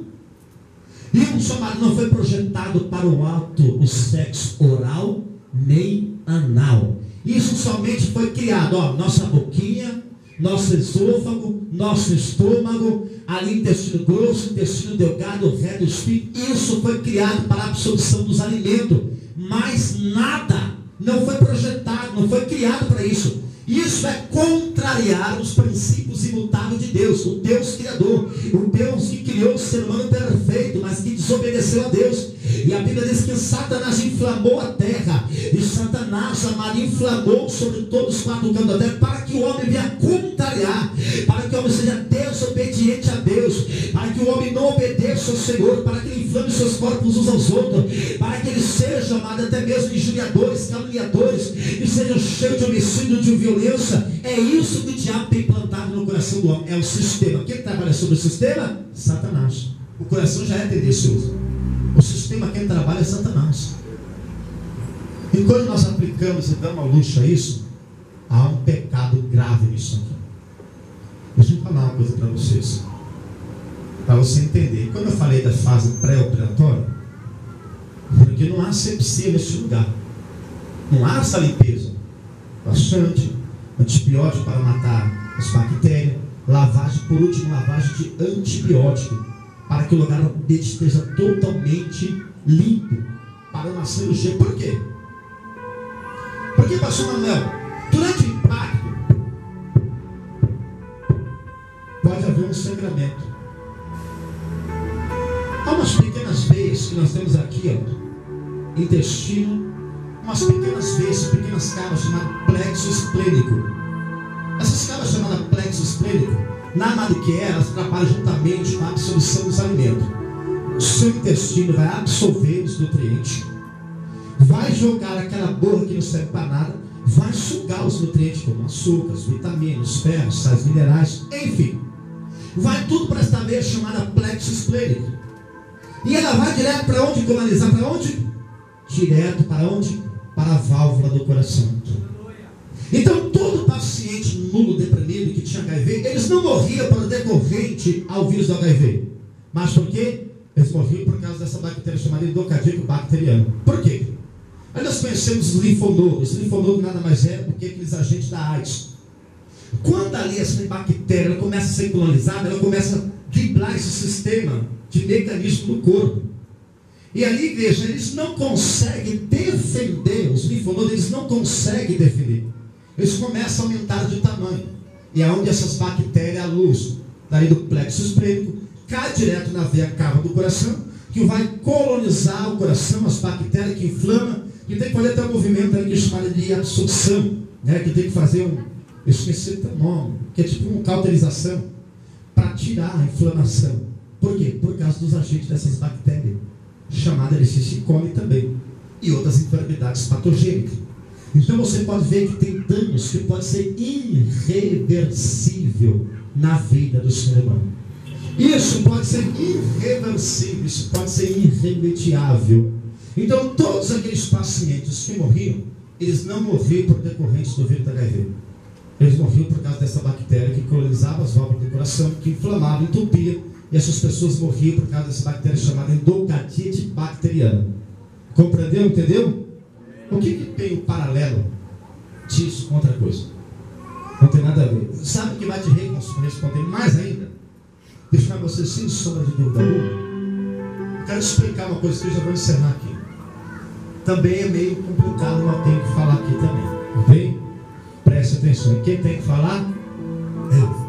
Speaker 1: E o chamado não foi projetado para o ato, o sexo oral nem anal. Isso somente foi criado, nossa boquinha, nosso esôfago, nosso estômago, ali intestino grosso, intestino delgado, reto, esfíncter. Isso foi criado para a absorção dos alimentos, mas nada, não foi projetado, não foi criado para isso. Isso é contrariar os princípios imutáveis de Deus, o Deus Criador, o Deus que criou o ser humano perfeito, mas que desobedeceu a Deus. E a Bíblia diz que Satanás inflamou a terra, e Satanás, amado, inflamou sobre todos os quatro cantos da terra, para que o homem venha contrariar, para que o homem seja desobediente a Deus, para que o homem não obedeça ao Senhor, para que ele inflame seus corpos uns aos outros, para que eles sejam, amado, até mesmo injuriadores, caluniadores, e sejam cheios de homicídio, de violência. É isso que o diabo tem plantado no coração do homem. É o sistema. Quem trabalha sobre o sistema? Satanás. O coração já é tendencioso. O sistema quem trabalha é Satanás. E quando nós aplicamos e damos a luxo a isso, há um pecado grave nisso aqui. Deixa eu falar uma coisa para vocês, para você entender. Quando eu falei da fase pré-operatória, porque não há asepsia nesse lugar, não há essa limpeza bastante, antibiótico para matar as bactérias, lavagem, por último, lavagem de antibiótico, para que o lugar esteja totalmente limpo para uma cirurgia. Por quê? Porque, pastor Manuel, durante o impacto pode haver um sangramento. Há umas pequenas veias que nós temos aqui, intestino, umas pequenas veias, pequenas cavas chamadas plexo esplênico. Essas cavas chamadas plexo esplênico, nada mais do que elas trabalham juntamente com a absorção dos alimentos. O seu intestino vai absorver os nutrientes, vai jogar aquela borra que não serve para nada, vai sugar os nutrientes como açúcares, vitaminas, ferros, sais minerais, enfim, vai tudo para esta veia chamada plexo esplênico. E ela vai direto para onde? Canalizar para onde? Direto para onde? Para a válvula do coração. Então todo paciente nulo, deprimido, que tinha HIV, eles não morriam por decorrente ao vírus do HIV. Mas por quê? Eles morriam por causa dessa bactéria chamada endocardíaco bacteriano. Por quê? Aí nós conhecemos os linfonodos. Os linfonodos nada mais é do que aqueles agentes da AIDS. Quando ali essa bactéria ela começa a ser colonizada, ela começa a driblar esse sistema de mecanismo do corpo. E ali, igreja, eles não conseguem defender, os linfonodos, eles não conseguem defender. Eles começam a aumentar de tamanho. E é onde essas bactérias, a luz, daí do plexo esplênico, cai direto na veia cava do coração, que vai colonizar o coração, as bactérias que inflamam, que tem que fazer até um movimento ali que é chamado de absorção, né? Que tem que fazer eu esqueci o teu nome, que é tipo uma cauterização, para tirar a inflamação. Por quê? Por causa dos agentes dessas bactérias, chamada Escherichia coli também, e outras enfermidades patogênicas. Então você pode ver que tem danos que pode ser irreversível na vida do ser humano. Isso pode ser irreversível, isso pode ser irremediável. Então todos aqueles pacientes que morriam, eles não morriam por decorrentes do vírus da HIV. Eles morriam por causa dessa bactéria que colonizava as válvulas do coração, que inflamava, entupia, e essas pessoas morriam por causa dessa bactéria chamada endocardite bacteriana. Compreendeu? Entendeu? O que tem o paralelo disso com outra coisa? Não tem nada a ver. Sabe o que vai te responder mais ainda? Deixar você sem sombra de dúvida alguma. Quero explicar uma coisa que eu já vou encerrar aqui. Também é meio complicado, mas eu tenho que falar aqui também. Ok? Preste atenção. E quem tem que falar? Eu.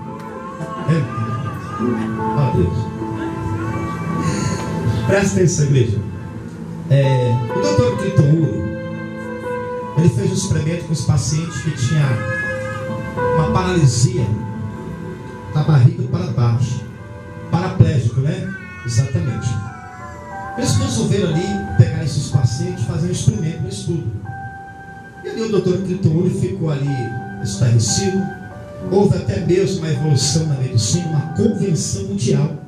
Speaker 1: Ó Deus. Preste atenção, igreja. O Dr. Clinton Ury, ele fez um experimento com os pacientes que tinham uma paralisia da barriga para baixo. Paraplégico, né? Exatamente. Eles resolveram ali pegar esses pacientes e fazer um experimento, um estudo. E ali o Dr. Clinton Ury ficou ali estarrecido, Houve até mesmo uma evolução na medicina, uma convenção mundial,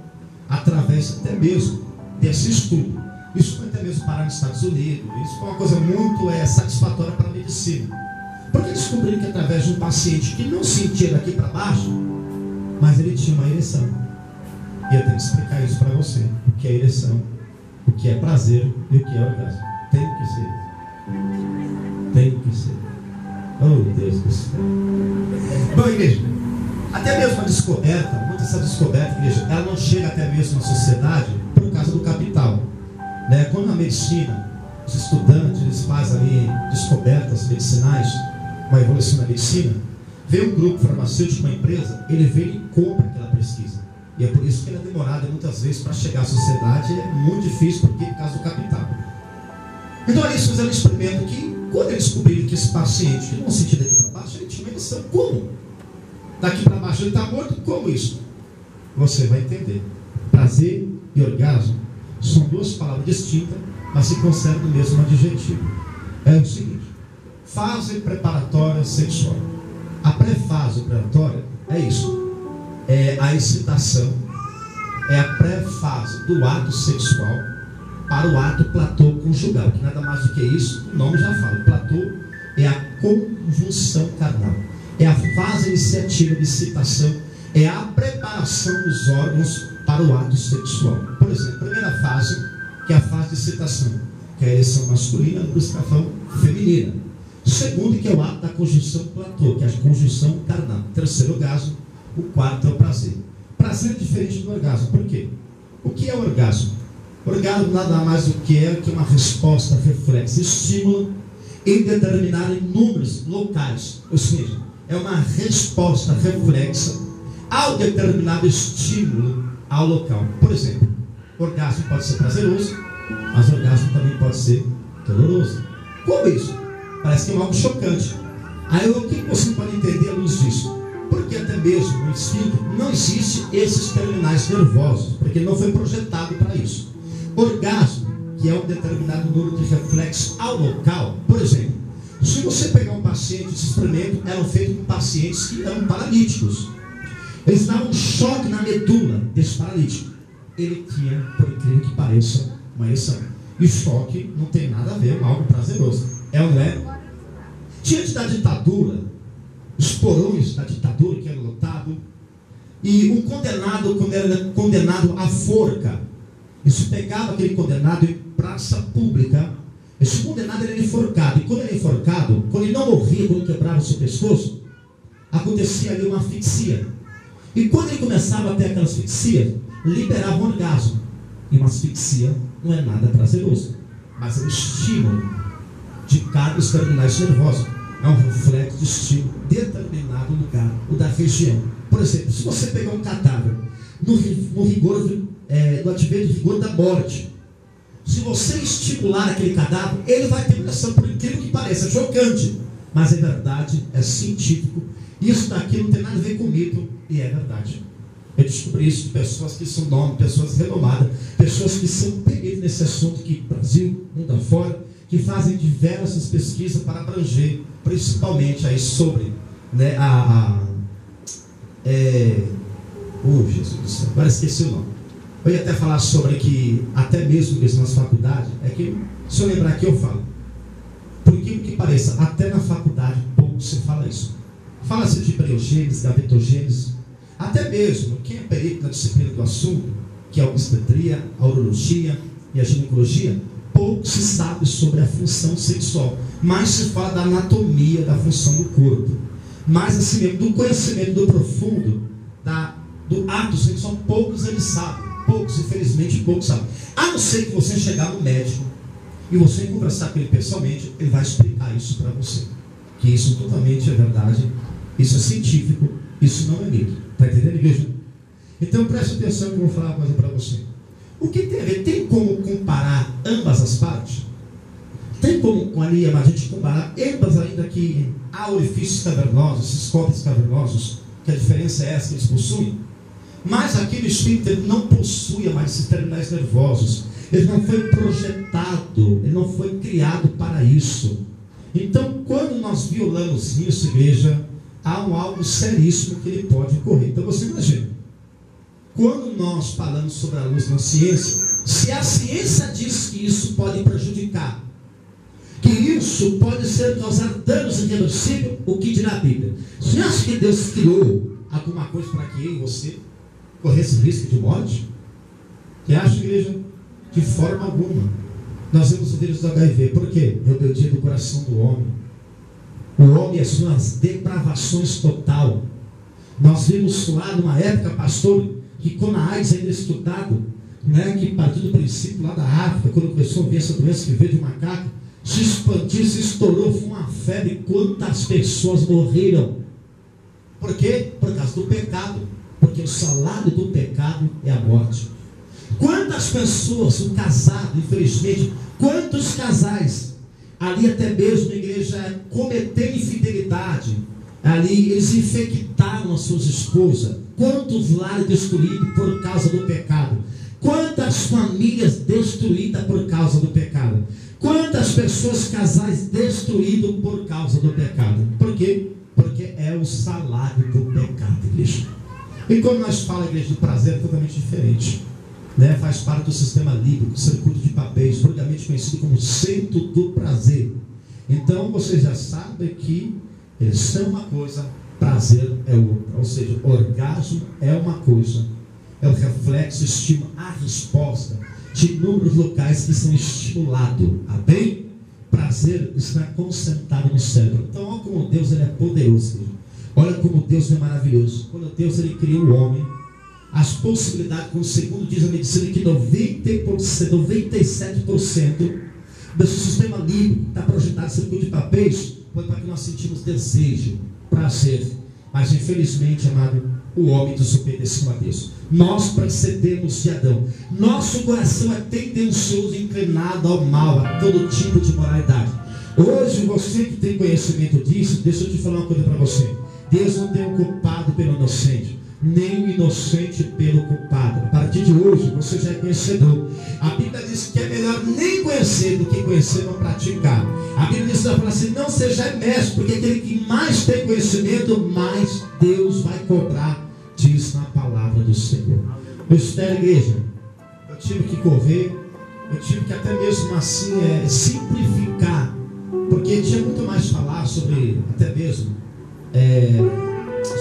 Speaker 1: através até mesmo desse estudo. Isso foi até mesmo parar nos Estados Unidos. Isso foi uma coisa muito satisfatória para a medicina. Porque descobriram que através de um paciente que não sentia daqui para baixo, mas ele tinha uma ereção. E eu tenho que explicar isso para você. O que é ereção, o que é prazer e o que é orgasmo. Tem que ser. Tem que ser. Oh, Deus do céu. Bom, igreja, até mesmo a descoberta, muita dessa descoberta, igreja, ela não chega até mesmo na sociedade por causa do capital. Quando a medicina, os estudantes, eles fazem ali descobertas medicinais, uma evolução da medicina, vem um grupo farmacêutico, uma empresa, ele vem e compra aquela pesquisa. E é por isso que ela é demorada muitas vezes para chegar à sociedade, é muito difícil por causa do capital. Então ali eles fizeram um experimento que, quando eles descobriram que esse paciente, que não sentia daqui para baixo, ele tinha uma ereção. Como? Daqui para baixo ele está morto? Como isso? Você vai entender. Prazer e orgasmo são duas palavras distintas, mas se conservam no mesmo adjetivo. É o seguinte: fase preparatória sexual. A pré-fase preparatória é isso. É a excitação. É a pré-fase do ato sexual para o ato platô conjugal, que nada mais do que isso, o nome já fala. O platô é a conjunção carnal. É a fase iniciativa de excitação. É a preparação dos órgãos para o ato sexual. Por exemplo, a primeira fase, que é a fase de excitação, que é a ereção masculina, a lubrificação feminina. Segundo, que é o ato da conjunção platô, que é a conjunção carnal. Terceiro, orgasmo. O quarto é o prazer. Prazer é diferente do orgasmo. Por quê? O que é o orgasmo? O orgasmo nada mais do que é uma resposta reflexa, estímulo em determinar números locais. Ou seja, é uma resposta reflexa ao determinado estímulo ao local. Por exemplo, orgasmo pode ser prazeroso, mas orgasmo também pode ser doloroso. Como isso? Parece que é algo chocante. Aí o que você pode entender à luz disso? Porque até mesmo no esfíncter não existe esses terminais nervosos, porque não foi projetado para isso. Orgasmo, que é um determinado número de reflexos ao local. Por exemplo, se você pegar um paciente, esse experimento eram feitos com pacientes que eram paralíticos. Eles davam um choque na medula desse paralítico. Ele tinha, por incrível que pareça, uma ereção. E choque não tem nada a ver com algo prazeroso. É ou não é? Diante da ditadura, os porões da ditadura que eram lotados, e um condenado, quando era condenado à forca, isso pegava aquele condenado em praça pública. Esse condenado era enforcado. E quando ele era enforcado, quando ele não morria, quando quebrava o seu pescoço, acontecia ali uma asfixia. E quando ele começava a ter aquela asfixia, liberava um orgasmo. E uma asfixia não é nada prazeroso, mas é um estímulo de cargos terminais nervosos. É um reflexo de estímulo determinado lugar, ou da região. Por exemplo, se você pegar um cadáver no advento de rigor da morte, se você estimular aquele cadáver, ele vai ter uma ação, por incrível que pareça, é chocante, mas é verdade, é científico. Isso daqui não tem nada a ver com mito, e é verdade. Eu descobri isso de pessoas que são nomes, pessoas renomadas, pessoas que são peritos nesse assunto, que Brasil, mundo afora, que fazem diversas pesquisas para abranger, principalmente aí sobre, né, Jesus do céu, agora esqueci o nome. Eu ia até falar sobre que, até mesmo nas faculdades, é que, se eu lembrar aqui eu falo, por incrível que pareça, até na faculdade pouco se fala isso. Fala-se de embriogênese, gametogênese, até mesmo quem é perito na disciplina do assunto, que é a obstetria, a urologia e a ginecologia, pouco se sabe sobre a função sexual, mas se fala da anatomia da função do corpo, mas assim mesmo, do conhecimento do profundo, do ato sexual, poucos eles sabem, poucos, infelizmente poucos sabem, a não ser que você chegar no médico e você conversar com ele pessoalmente, ele vai explicar isso para você, que isso totalmente é verdade, isso é científico, isso não é mito. Está entendendo, igreja? Então preste atenção que eu vou falar uma coisa para você. O que tem a ver? Tem como comparar ambas as partes? Tem como ali a gente comparar ambas, ainda que há orifícios cavernosos, esses cofres cavernosos, que a diferença é essa que eles possuem? Mas aqui no esfíncter não possui mais esses terminais nervosos. Ele não foi projetado, ele não foi criado para isso. Então, quando nós violamos isso, igreja, há um algo seríssimo que ele pode ocorrer. Então você imagina, quando nós falamos sobre a luz na ciência, se a ciência diz que isso pode prejudicar, que isso pode causar danos irreversíveis, o que dirá a Bíblia? Você acha que Deus criou alguma coisa para que eu e você corresse risco de morte? Você acha, igreja? De forma alguma. Nós vemos o vírus do HIV. Por quê? Rebeldia do coração do homem. O homem e as suas depravações total. Nós vimos lá numa época, pastor, que quando a AIDS ainda é estudado, né, que partiu do princípio lá da África, quando começou a ver essa doença que veio de macaco, se expandiu, se estourou, foi uma febre. Quantas pessoas morreram? Por quê? Por causa do pecado. Porque o salário do pecado é a morte. Quantas pessoas, um casado, infelizmente, quantos casais, ali até mesmo na igreja, cometendo infidelidade, ali eles infectaram as suas esposas. Quantos lares destruídos por causa do pecado? Quantas famílias destruídas por causa do pecado? Quantas pessoas, casais destruídos por causa do pecado? Por quê? Porque é o salário do pecado, igreja. E quando nós falamos, igreja, do prazer, é totalmente diferente, né? Faz parte do sistema límbico, circuito de papéis, vulgarmente conhecido como centro do prazer. Então vocês já sabem que eles são uma coisa, prazer é outra. Ou seja, orgasmo é uma coisa, é o reflexo, estímulo, a resposta de inúmeros locais que são estimulados. Amém? Prazer está concentrado no cérebro. Então olha como Deus ele é poderoso. Olha como Deus é maravilhoso. Quando Deus ele criou o homem, as possibilidades, como segundo diz a medicina, que 90%, 97% do sistema límbico está projetado em circuito de papéis, foi para que nós sentimos desejo, prazer. Mas infelizmente, amado, o homem desobedeceu a Deus. Nós procedemos de Adão. Nosso coração é tendencioso, inclinado ao mal, a todo tipo de moralidade. Hoje, você que tem conhecimento disso, deixa eu te falar uma coisa para você. Deus não tem um culpado pelo inocente, nem o inocente pelo culpado. A partir de hoje, você já é conhecedor. A Bíblia diz que é melhor nem conhecer do que conhecer e não praticar. A Bíblia diz assim, não seja mestre, porque aquele que mais tem conhecimento, mais Deus vai cobrar, diz na palavra do Senhor. Eu espero, igreja, eu tive que correr, eu tive que até mesmo assim simplificar, porque tinha muito mais falar sobre, até mesmo,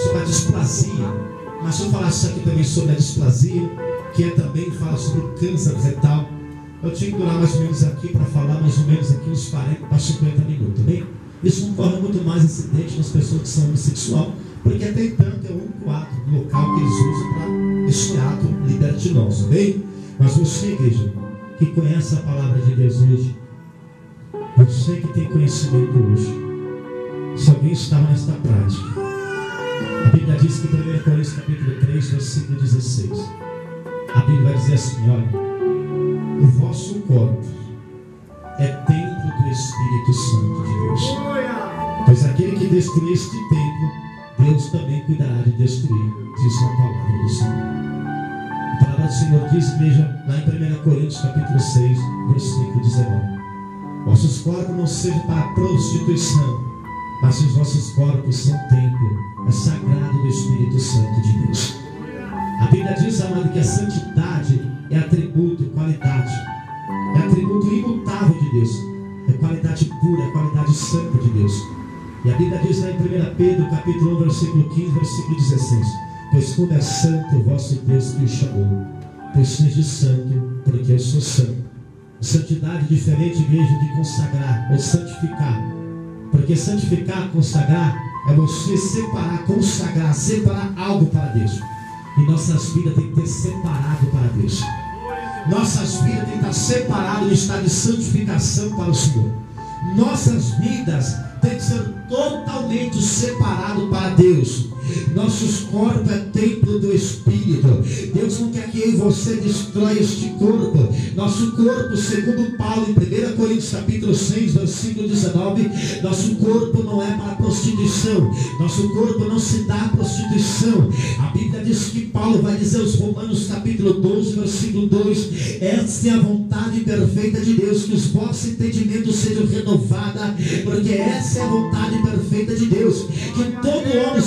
Speaker 1: sobre a displasia. Mas se eu falasse aqui também sobre a displasia, que também fala sobre o câncer retal, eu tinha que durar mais ou menos aqui para falar mais ou menos aqui uns 40 para 50 minutos, bem? Isso não torna muito mais incidente nas pessoas que são homossexuais, porque até então é o único ato local que eles usam para esse ato libertinoso, bem? Mas você, igreja, que conhece a palavra de Deus hoje, você que tem conhecimento hoje, se alguém estava nesta prática, a Bíblia diz que em 1 Coríntios capítulo 3, versículo 16, a Bíblia vai dizer assim, olha, o vosso corpo é templo do Espírito Santo de Deus. Pois aquele que destruir este templo, Deus também cuidará de destruir, diz na palavra do Senhor. A palavra do Senhor diz, igreja, lá em 1 Coríntios capítulo 6, versículo 19, vossos corpos não sejam para prostituição, mas os vossos corpos são templo, sagrado do Espírito Santo de Deus. A Bíblia diz, amado, que a santidade é atributo, qualidade, é atributo imutável de Deus, é qualidade pura, é qualidade santa de Deus. E a Bíblia diz lá em 1 Pedro capítulo 1, versículo 15, versículo 16, pois como é santo o vosso Deus que o chamou, pois seja santo, porque eu sou santo. Santidade é diferente, igreja, de consagrar ou santificar, porque santificar, consagrar, é você separar, consagrar, separar algo para Deus. E nossas vidas têm que ter separado para Deus. Nossas vidas têm que estar separadas no estado de santificação para o Senhor. Nossas vidas têm que ser totalmente separadas para Deus. Nossos corpos é templo do Espírito. Deus não quer que eu e você destrói este corpo. Nosso corpo, segundo Paulo em 1 Coríntios capítulo 6, versículo 19, nosso corpo não é para prostituição. Nosso corpo não se dá à prostituição. A Bíblia diz que Paulo vai dizer aos Romanos capítulo 12, versículo 2, esta é a vontade perfeita de Deus, que os vossos entendimentos sejam renovados, porque essa é a vontade perfeita de Deus, que todo homem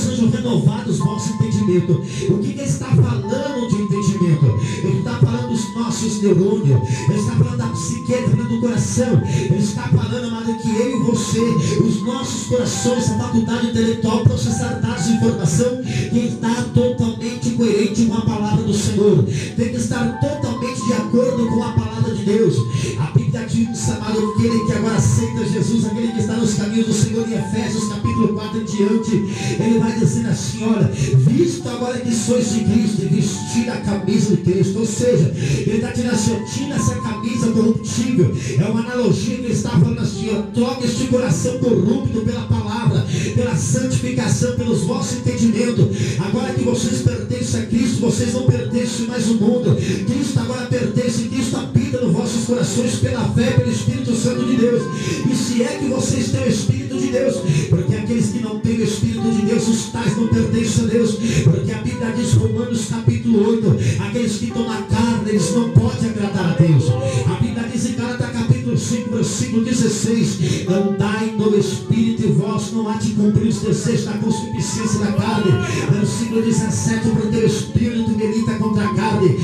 Speaker 1: dos vossos entendimentos. O que ele está falando de entendimento? Ele está falando dos nossos neurônios. Ele está falando da psiquiatria do coração. Ele está falando, amado, que eu e você, os nossos corações, a faculdade intelectual, processar dados de informação, que está totalmente coerente com a palavra do Senhor. Tem que estar totalmente de acordo com a palavra de Deus. A Bíblia diz, amado, aquele que agora aceita Jesus, aquele que está nos caminhos do Senhor, em Efésios capítulo 4 em diante, ele vai dizendo assim: olha, visto agora que sois de Cristo, e vestir a camisa de Cristo. Ou seja, ele está tirando assim, tira essa camisa corruptível. É uma analogia que ele está falando assim: ó, troca este coração corrupto pela palavra, pela santificação, pelos vossos entendimentos. Agora que vocês pertencem a Cristo, vocês não pertencem mais ao mundo. Cristo agora pertence, Cristo habita nos vossos corações pela fé, pelo Espírito Santo de Deus. E se é que vocês têm o Espírito de Deus, porque aqueles que não têm o Espírito de Deus, os tais não pertencem a Deus, porque a Bíblia diz, Romanos capítulo 8, aqueles que estão na carne, eles não podem agradar a Deus. A Bíblia diz em Gálatas capítulo 5, versículo 16: andai no Espírito e vós não há de cumprir os desejos da concupiscência da carne. Versículo 17: porque o Espírito milita contra a carne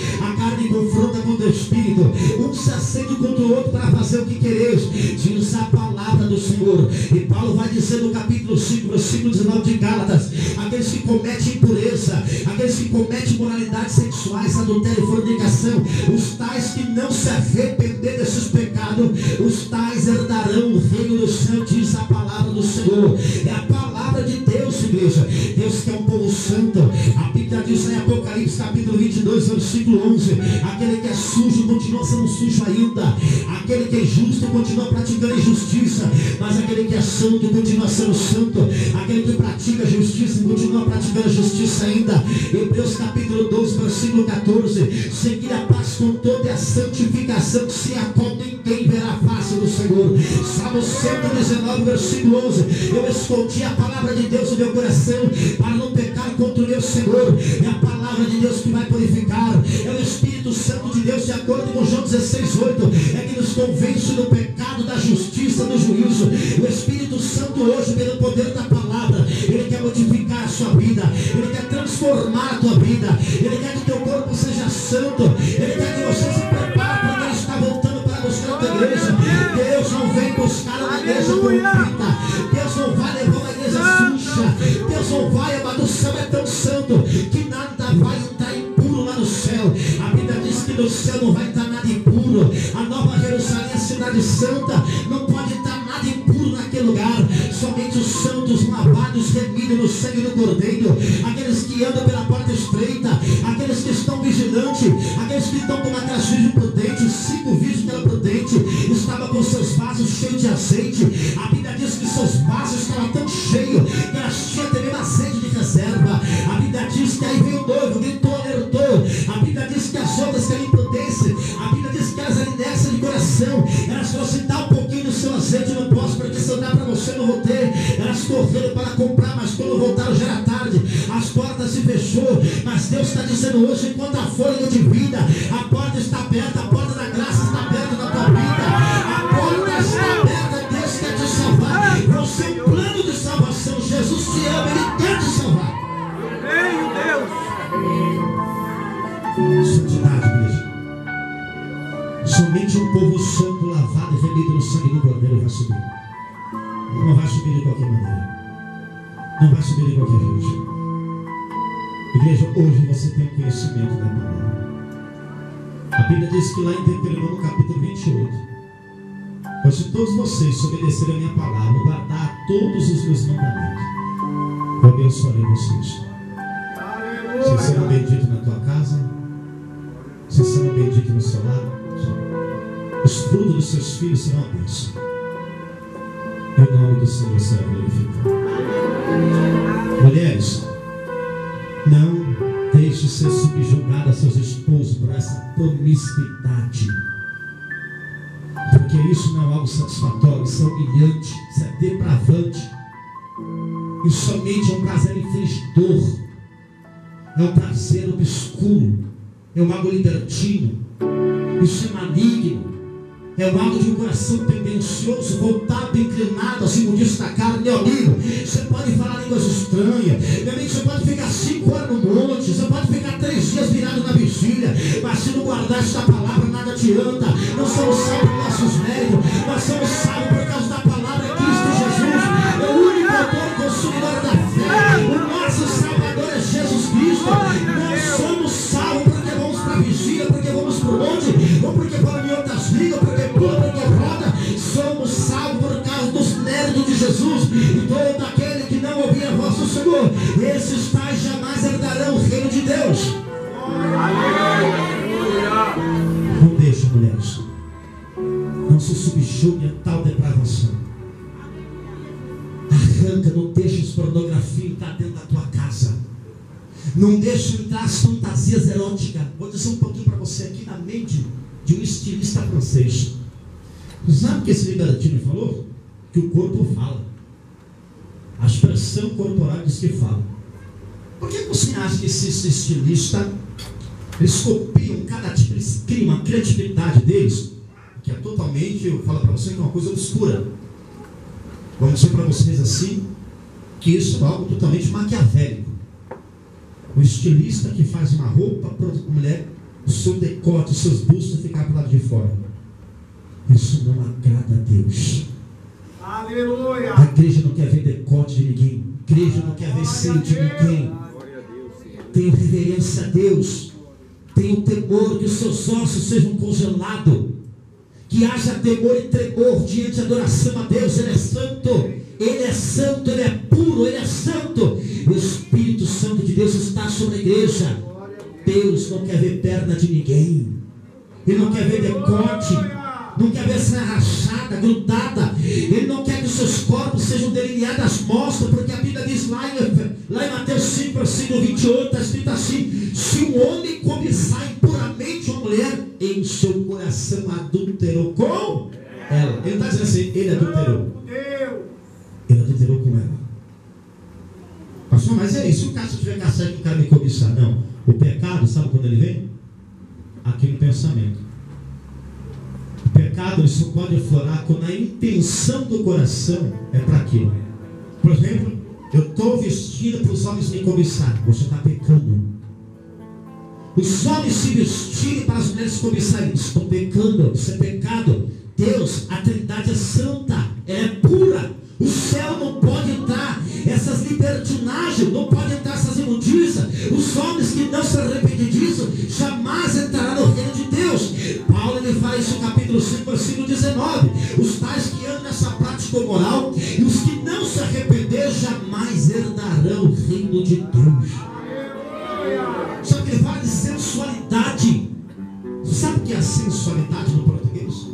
Speaker 1: confronta contra o Espírito, um se acende contra o outro para fazer o que quereis, diz a palavra do Senhor. E Paulo vai dizer no capítulo 5, versículo 19 de Gálatas: aqueles que cometem impureza, aqueles que cometem imoralidades sexuais, adultério e fornicação, os tais que não se arrepender desses pecados, os tais herdarão o reino do céu, diz a palavra do Senhor. É a palavra de Deus, igreja. Deus que é um povo santo. A Bíblia diz em Apocalipse capítulo 22, versículo 11: aquele que é sujo continua sendo sujo ainda, aquele que é justo continua praticando injustiça, mas aquele que é santo continua sendo santo, aquele que pratica justiça continua praticando justiça ainda. Hebreus capítulo 12, versículo 14: seguir a paz com toda a santificação, sem a qual ninguém verá a face do Senhor. Salmo 119, versículo 11: eu escondi a palavra de Deus no meu coração, para não pecar contra o meu Senhor. É a palavra de Deus que vai purificar, é o Espírito Santo de Deus, de acordo com João 16:8, é que nos convence do pecado, da justiça, do juízo. O Espírito Santo hoje, pelo poder da palavra, ele quer modificar a sua vida, ele quer transformar a tua vida, ele quer que teu corpo seja santo, ele quer que você se prepare, porque ele está voltando para buscar a tua igreja. Deus não vem buscar uma igreja corrompida, Deus não vai levar uma igreja suja, Deus não vai, amado, o céu é tão santo que nada vai entrar impuro lá no céu. A Bíblia diz que no céu não vai entrar nada impuro. A Nova Jerusalém, a cidade santa, não pode entrar nada impuro naquele lugar. Somente os santos, lavados, remidos no sangue do Cordeiro, aqueles que andam pela porta estreita, aqueles que estão vigilantes, aqueles que estão com uma caixa de prudente, os 5 virgens que eram prudentes, estavam com seus vasos cheios de azeite. A Bíblia diz que seus vasos estavam tão cheios que elas tinham também azeite de reserva. A Bíblia diz que aí veio o noivo, gritou, alertou. A Bíblia diz que as outras que eram imprudentes, a Bíblia diz que elas eram inércias de coração, elas falaram assim: dá um pouquinho do seu azeite, eu não posso, porque se eu dar para você eu não vou ter. Elas correram para comprar, mas quando voltaram já era tarde, as portas se fechou. Mas Deus está dizendo hoje, enquanto a fôlego de vida, a porta está aberta, a porta da graça está aberta na tua vida, a porta está aberta. Deus quer te salvar, você é um plano de salvação. Jesus te ama, Ele quer te salvar.
Speaker 2: Meu Deus!
Speaker 1: Santidade, igreja. Somente um povo santo, lavado e remido no sangue do Cordeiro vai subir. Não vai subir de qualquer maneira, não vai subir de qualquer jeito. Igreja, hoje você tem conhecimento da palavra. A Bíblia diz que lá em Deuteronômio capítulo 28: pois se todos vocês obedecerem a minha palavra, guardar todos os meus mandamentos, eu abençoarei vocês. Vocês serão benditos na tua casa, vocês serão benditos no seu lar, os frutos dos seus filhos serão a bênção. E o nome do Senhor será glorificado. Mulheres, não deixe ser subjugada a seus esposos por essa promiscuidade, porque isso não é algo satisfatório, isso é humilhante, isso é depravante, e somente é um prazer infringidor, é um prazer obscuro, é um algo libertino, isso é maligno. É o ato de um coração tendencioso, voltado, inclinado, assim como diz da carne. Meu amigo, você pode falar línguas estranhas, meu amigo, você pode ficar 5 horas no monte, você pode ficar 3 dias virado na vigília, mas se não guardar esta palavra, nada adianta. Não somos salvos por nossos méritos, nós somos salvos por causa da palavra. Cristo Jesus é o único autor e consumidor da fé. O nosso Salvador é Jesus Cristo. Nós somos salvos porque vamos para a vigília, porque vamos para o monte, ou porque falamos em outras línguas, porque pula, porque roda. Somos salvos por causa dos méritos de Jesus. E todo aquele que não ouvir a voz do Senhor, esses tais jamais herdarão o reino de Deus. Não deixe, mulheres, não se subjugue a tal depravação. Arranca, não deixe pornografia entrar dentro da tua casa. Não deixe entrar as fantasias eróticas. Vou dizer um pouquinho para você aqui na mente de um estilista francês. Sabe o que esse libertino falou? Que o corpo fala. A expressão corporal diz que fala. Por que você acha que esses estilistas, eles copiam cada tipo, eles criam a criatividade deles, que é totalmente, eu falo para você, que é uma coisa obscura. Vamos dizer para vocês assim, que isso é algo totalmente maquiavélico. O estilista que faz uma roupa para uma mulher, o seu decote, os seus bustos ficar para o lado de fora. Isso não agrada a Deus.
Speaker 2: Aleluia!
Speaker 1: A igreja não quer ver decote de ninguém. A igreja não quer ver seio de ninguém. Tenha reverência a Deus. Tenha o temor que os seus ossos sejam congelados. Que haja temor e tremor diante da adoração a Deus. Ele é santo. Ele é santo, Ele é puro, Ele é santo. O Espírito Santo de Deus está sobre a igreja. Deus não quer ver perna de ninguém. Ele não quer ver decote. Não quer ver saia rachada, grudada. Ele não quer que os seus corpos sejam delineados às mostras, porque a Bíblia diz lá em Mateus 5, versículo 28, está escrito assim: se um homem cobiçar impuramente uma mulher, em seu coração adulterou com ela. Ele está dizendo assim, ele adulterou. Ele adulterou com ela. Pastor, mas é isso, se o cara tiver caçado que o cara me cobiçar? Não. O pecado, sabe quando ele vem? Aqui no pensamento. O pecado ele só pode aflorar quando a intenção do coração é para aquilo. Por exemplo, eu estou vestido para os homens me cobiçar. Você está pecando. Os homens se vestirem para as mulheres cobiçarem. Estão pecando. Isso é pecado. Deus, a Trindade é santa. Ela é pura. O céu não pode entrar essas libertinagens, não pode entrar essas imundícias. Os homens que não se arrependem disso jamais entrarão no reino de Deus. Paulo ele fala isso no capítulo 5, versículo 19. Os tais que andam nessa prática moral e os que não se arrepender jamais herdarão o reino de Deus. Só que ele fala de sensualidade. Sabe o que é a sensualidade no português?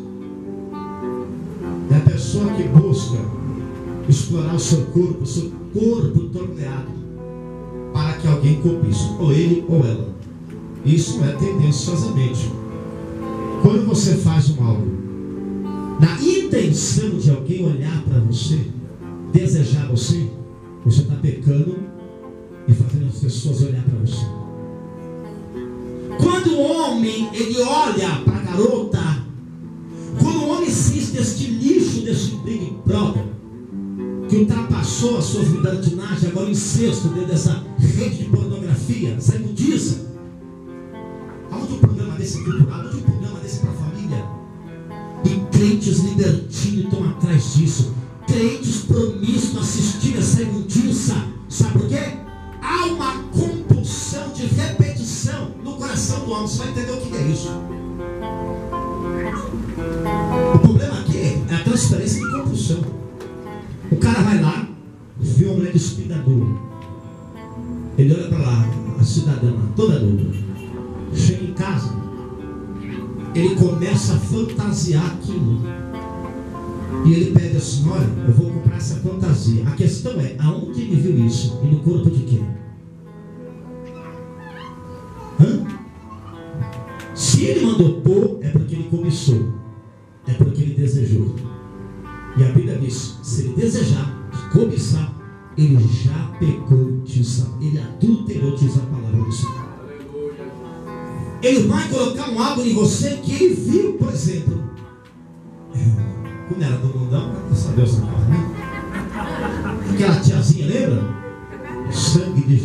Speaker 1: É a pessoa que busca explorar o seu corpo torneado, para que alguém copie, ou ele ou ela. Isso é tendenciosamente. Quando você faz um algo na intenção de alguém olhar para você, desejar você está pecando e fazendo as pessoas olhar para você. Quando o homem ele olha para a garota, quando o homem assiste deste lixo, deste Big Brother, que ultrapassou a sua libertinagem, agora o incesto dentro dessa rede de pornografia, essa imundícia. Aonde um programa desse é cultural, aonde um programa desse é para a família? E crentes libertinos estão atrás disso. Crentes promíscuos assistindo essa imundícia. Sabe por quê? Há uma compulsão de repetição no coração do homem. Você vai entender o que é isso. O problema aqui é a transferência de compulsão. O cara vai lá, vê uma mulher despida nua. Ele olha para lá, a cidadã lá, toda nua. Chega em casa, ele começa a fantasiar aquilo. E ele pede assim: olha, eu vou comprar essa fantasia. A questão é, aonde ele viu isso? E no corpo de quem? Se ele mandou pôr, é porque ele cobiçou, é porque ele desejou. E a Bíblia diz: se ele desejar, cobiçar, ele já pecou, ele adulterou, diz a palavra do Senhor. Ele vai colocar um algo em você que ele viu, por exemplo. Quando era do mundão, graças a Deus amava, né? Aquela tiazinha, lembra? Sangue de